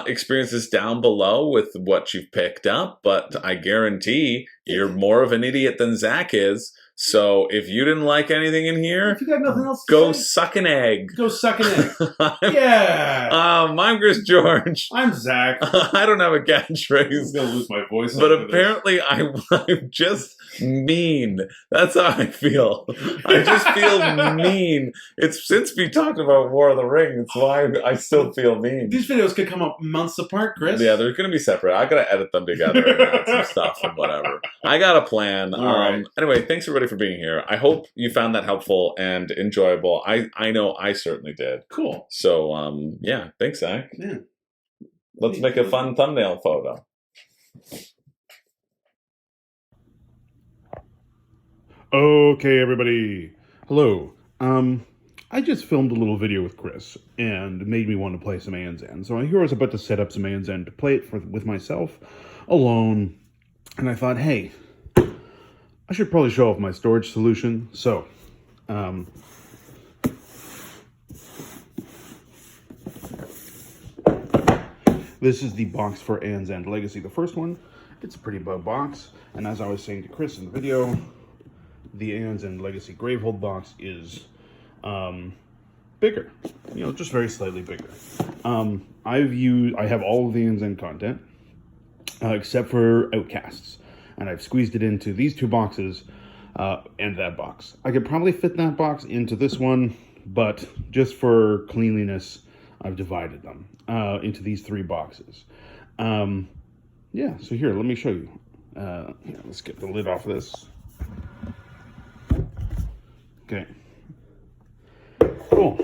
experiences down below with what you've picked up, but I guarantee you're more of an idiot than Zach is. So if you didn't like anything in here, if you got nothing else to go say, suck an egg. Go suck an egg. Yeah. I'm Chris George. I'm Zach. I don't have a catchphrase. I'm gonna lose my voice. But apparently I'm just mean. That's how I feel. I just feel mean. It's since we talked about War of the Ring, it's why I still feel mean. These videos could come up months apart, Chris. Yeah, they're going to be separate. I got to edit them together and add some stuff and whatever. I got a plan. Right. Anyway, thanks everybody for being here. I hope you found that helpful and enjoyable. I know I certainly did. Cool. So, yeah, thanks, Zach. Yeah. Let's make a fun thumbnail photo. Okay, everybody. Hello. I just filmed a little video with Chris and it made me want to play some Aeon's End. So here I was about to set up some Aeon's End to play it with myself alone. And I thought, hey, I should probably show off my storage solution. So, this is the box for Aeon's End Legacy, the first one. It's a pretty big box. And as I was saying to Chris in the video, the Aeon's End Legacy Gravehold box is bigger, just very slightly bigger. I have all of the Aeon's End content except for Outcasts, and I've squeezed it into these two boxes and that box. I could probably fit that box into this one, but just for cleanliness, I've divided them into these three boxes. Yeah, so here, let me show you. Let's get the lid off of this. Okay. Cool.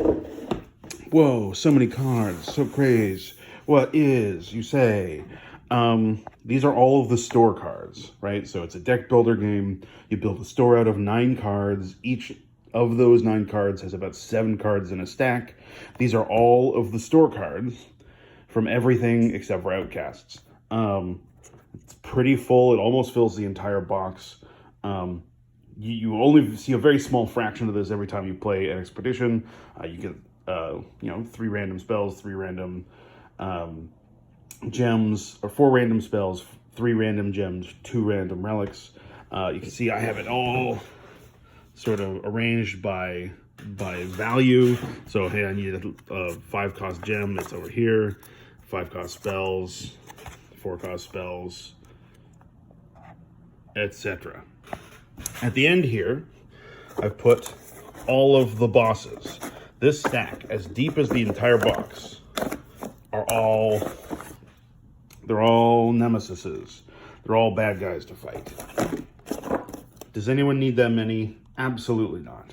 Whoa, so many cards, so crazy. What is, you say? These are all of the store cards, right? So it's a deck builder game. You build a store out of 9 cards. Each of those 9 cards has about 7 cards in a stack. These are all of the store cards from everything except for Outcasts. It's pretty full. It almost fills the entire box. You only see a very small fraction of this every time you play an expedition. You get 3 random spells, 3 random gems, or 4 random spells, 3 random gems, 2 random relics. You can see I have it all sort of arranged by value. So hey, I need a 5-cost gem. It's over here. 5-cost spells, 4-cost spells, etc. At the end here, I've put all of the bosses. This stack, as deep as the entire box, they're all nemesises. They're all bad guys to fight. Does anyone need that many? Absolutely not.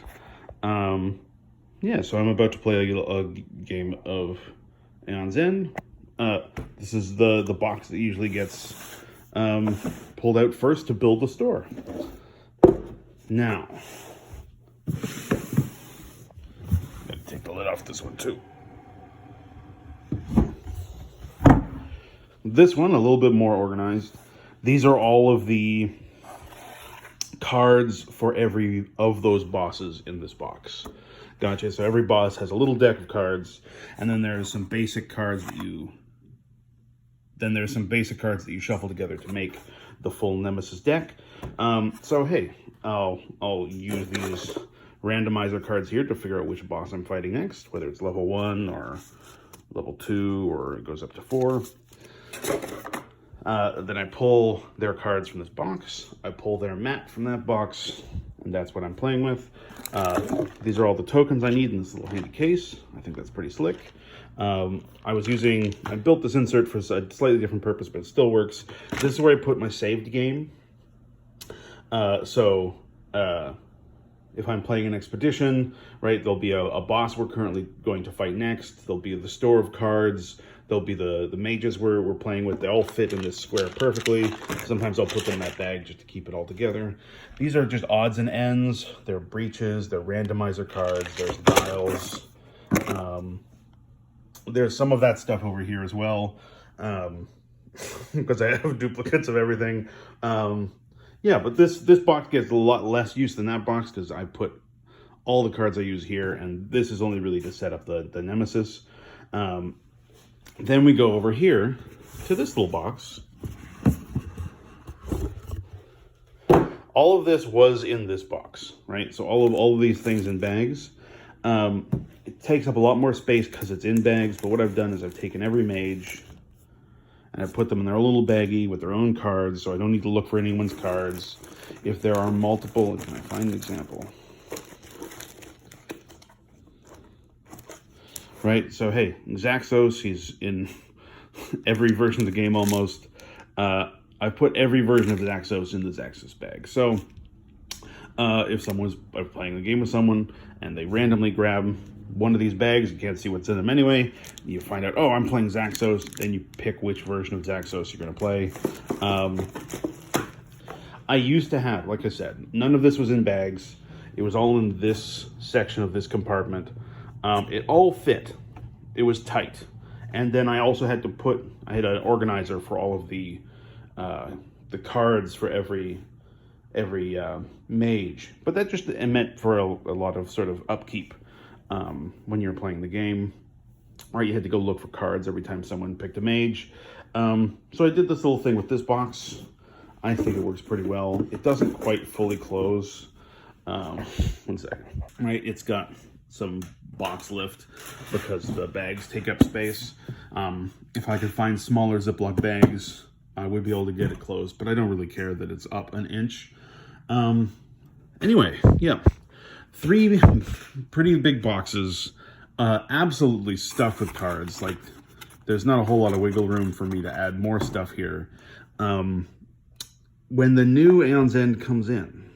Yeah, so I'm about to play a game of Aeon's End. This is the box that usually gets pulled out first to build the store. Now, gotta take the lid off this one too. This one, a little bit more organized. These are all of the cards for every of those bosses in this box. Gotcha. So every boss has a little deck of cards, and then there's some basic cards that you shuffle together to make the full Nemesis deck. So hey, I'll use these randomizer cards here to figure out which boss I'm fighting next, whether it's level 1 or level 2 or it goes up to 4. Then I pull their cards from this box. I pull their map from that box, and that's what I'm playing with. These are all the tokens I need in this little handy case. I think that's pretty slick. I built this insert for a slightly different purpose, but it still works. This is where I put my saved game. If I'm playing an expedition, right, there'll be a boss we're currently going to fight next. There'll be the store of cards. There'll be the mages we're playing with. They all fit in this square perfectly. Sometimes I'll put them in that bag just to keep it all together. These are just odds and ends. They're breaches. They're randomizer cards. There's dials. There's some of that stuff over here as well, because I have duplicates of everything. Yeah, but this box gets a lot less use than that box because I put all the cards I use here, and this is only really to set up the Nemesis. Then we go over here to this little box. all of this was in this box, right? So all of these things in bags. It takes up a lot more space because it's in bags, but what I've done is I've taken every mage and I've put them in their little baggie with their own cards, so I don't need to look for anyone's cards. If there are multiple, can I find an example? Right, so hey, Zaxos, he's in every version of the game almost. I've put every version of Zaxos in the Zaxos bag. So if someone's playing a game with someone and they randomly grab one of these bags, you can't see what's in them anyway, you find out, oh, I'm playing Zaxos, then you pick which version of Zaxos you're going to play. I used to have, like I said, none of this was in bags. It was all in this section of this compartment. It all fit. It was tight. And then I also had to I had an organizer for all of the cards for every mage. But that just meant for a lot of sort of upkeep when you're playing the game. Or you had to go look for cards every time someone picked a mage. So I did this little thing with this box. I think it works pretty well. It doesn't quite fully close. 1 second. Right, it's got some box lift because the bags take up space. If I could find smaller Ziploc bags, I would be able to get it closed, but I don't really care that it's up an inch. Anyway, yeah, 3 pretty big boxes, absolutely stuffed with cards. Like, there's not a whole lot of wiggle room for me to add more stuff here. When the new Aeon's End comes in,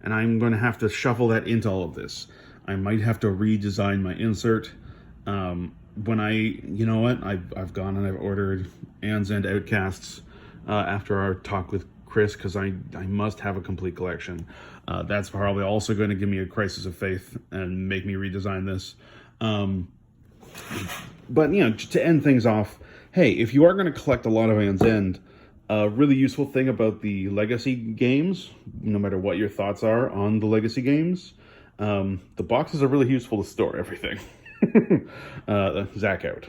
and I'm going to have to shuffle that into all of this, I might have to redesign my insert. You know what, I've gone and I've ordered Aeon's End Outcasts after our talk with Chris, because I must have a complete collection. That's probably also going to give me a crisis of faith and make me redesign this. But, you know, to end things off, hey, if you are going to collect a lot of Aeon's End, a really useful thing about the Legacy games, no matter what your thoughts are on the Legacy games, the boxes are really useful to store everything. Zach out.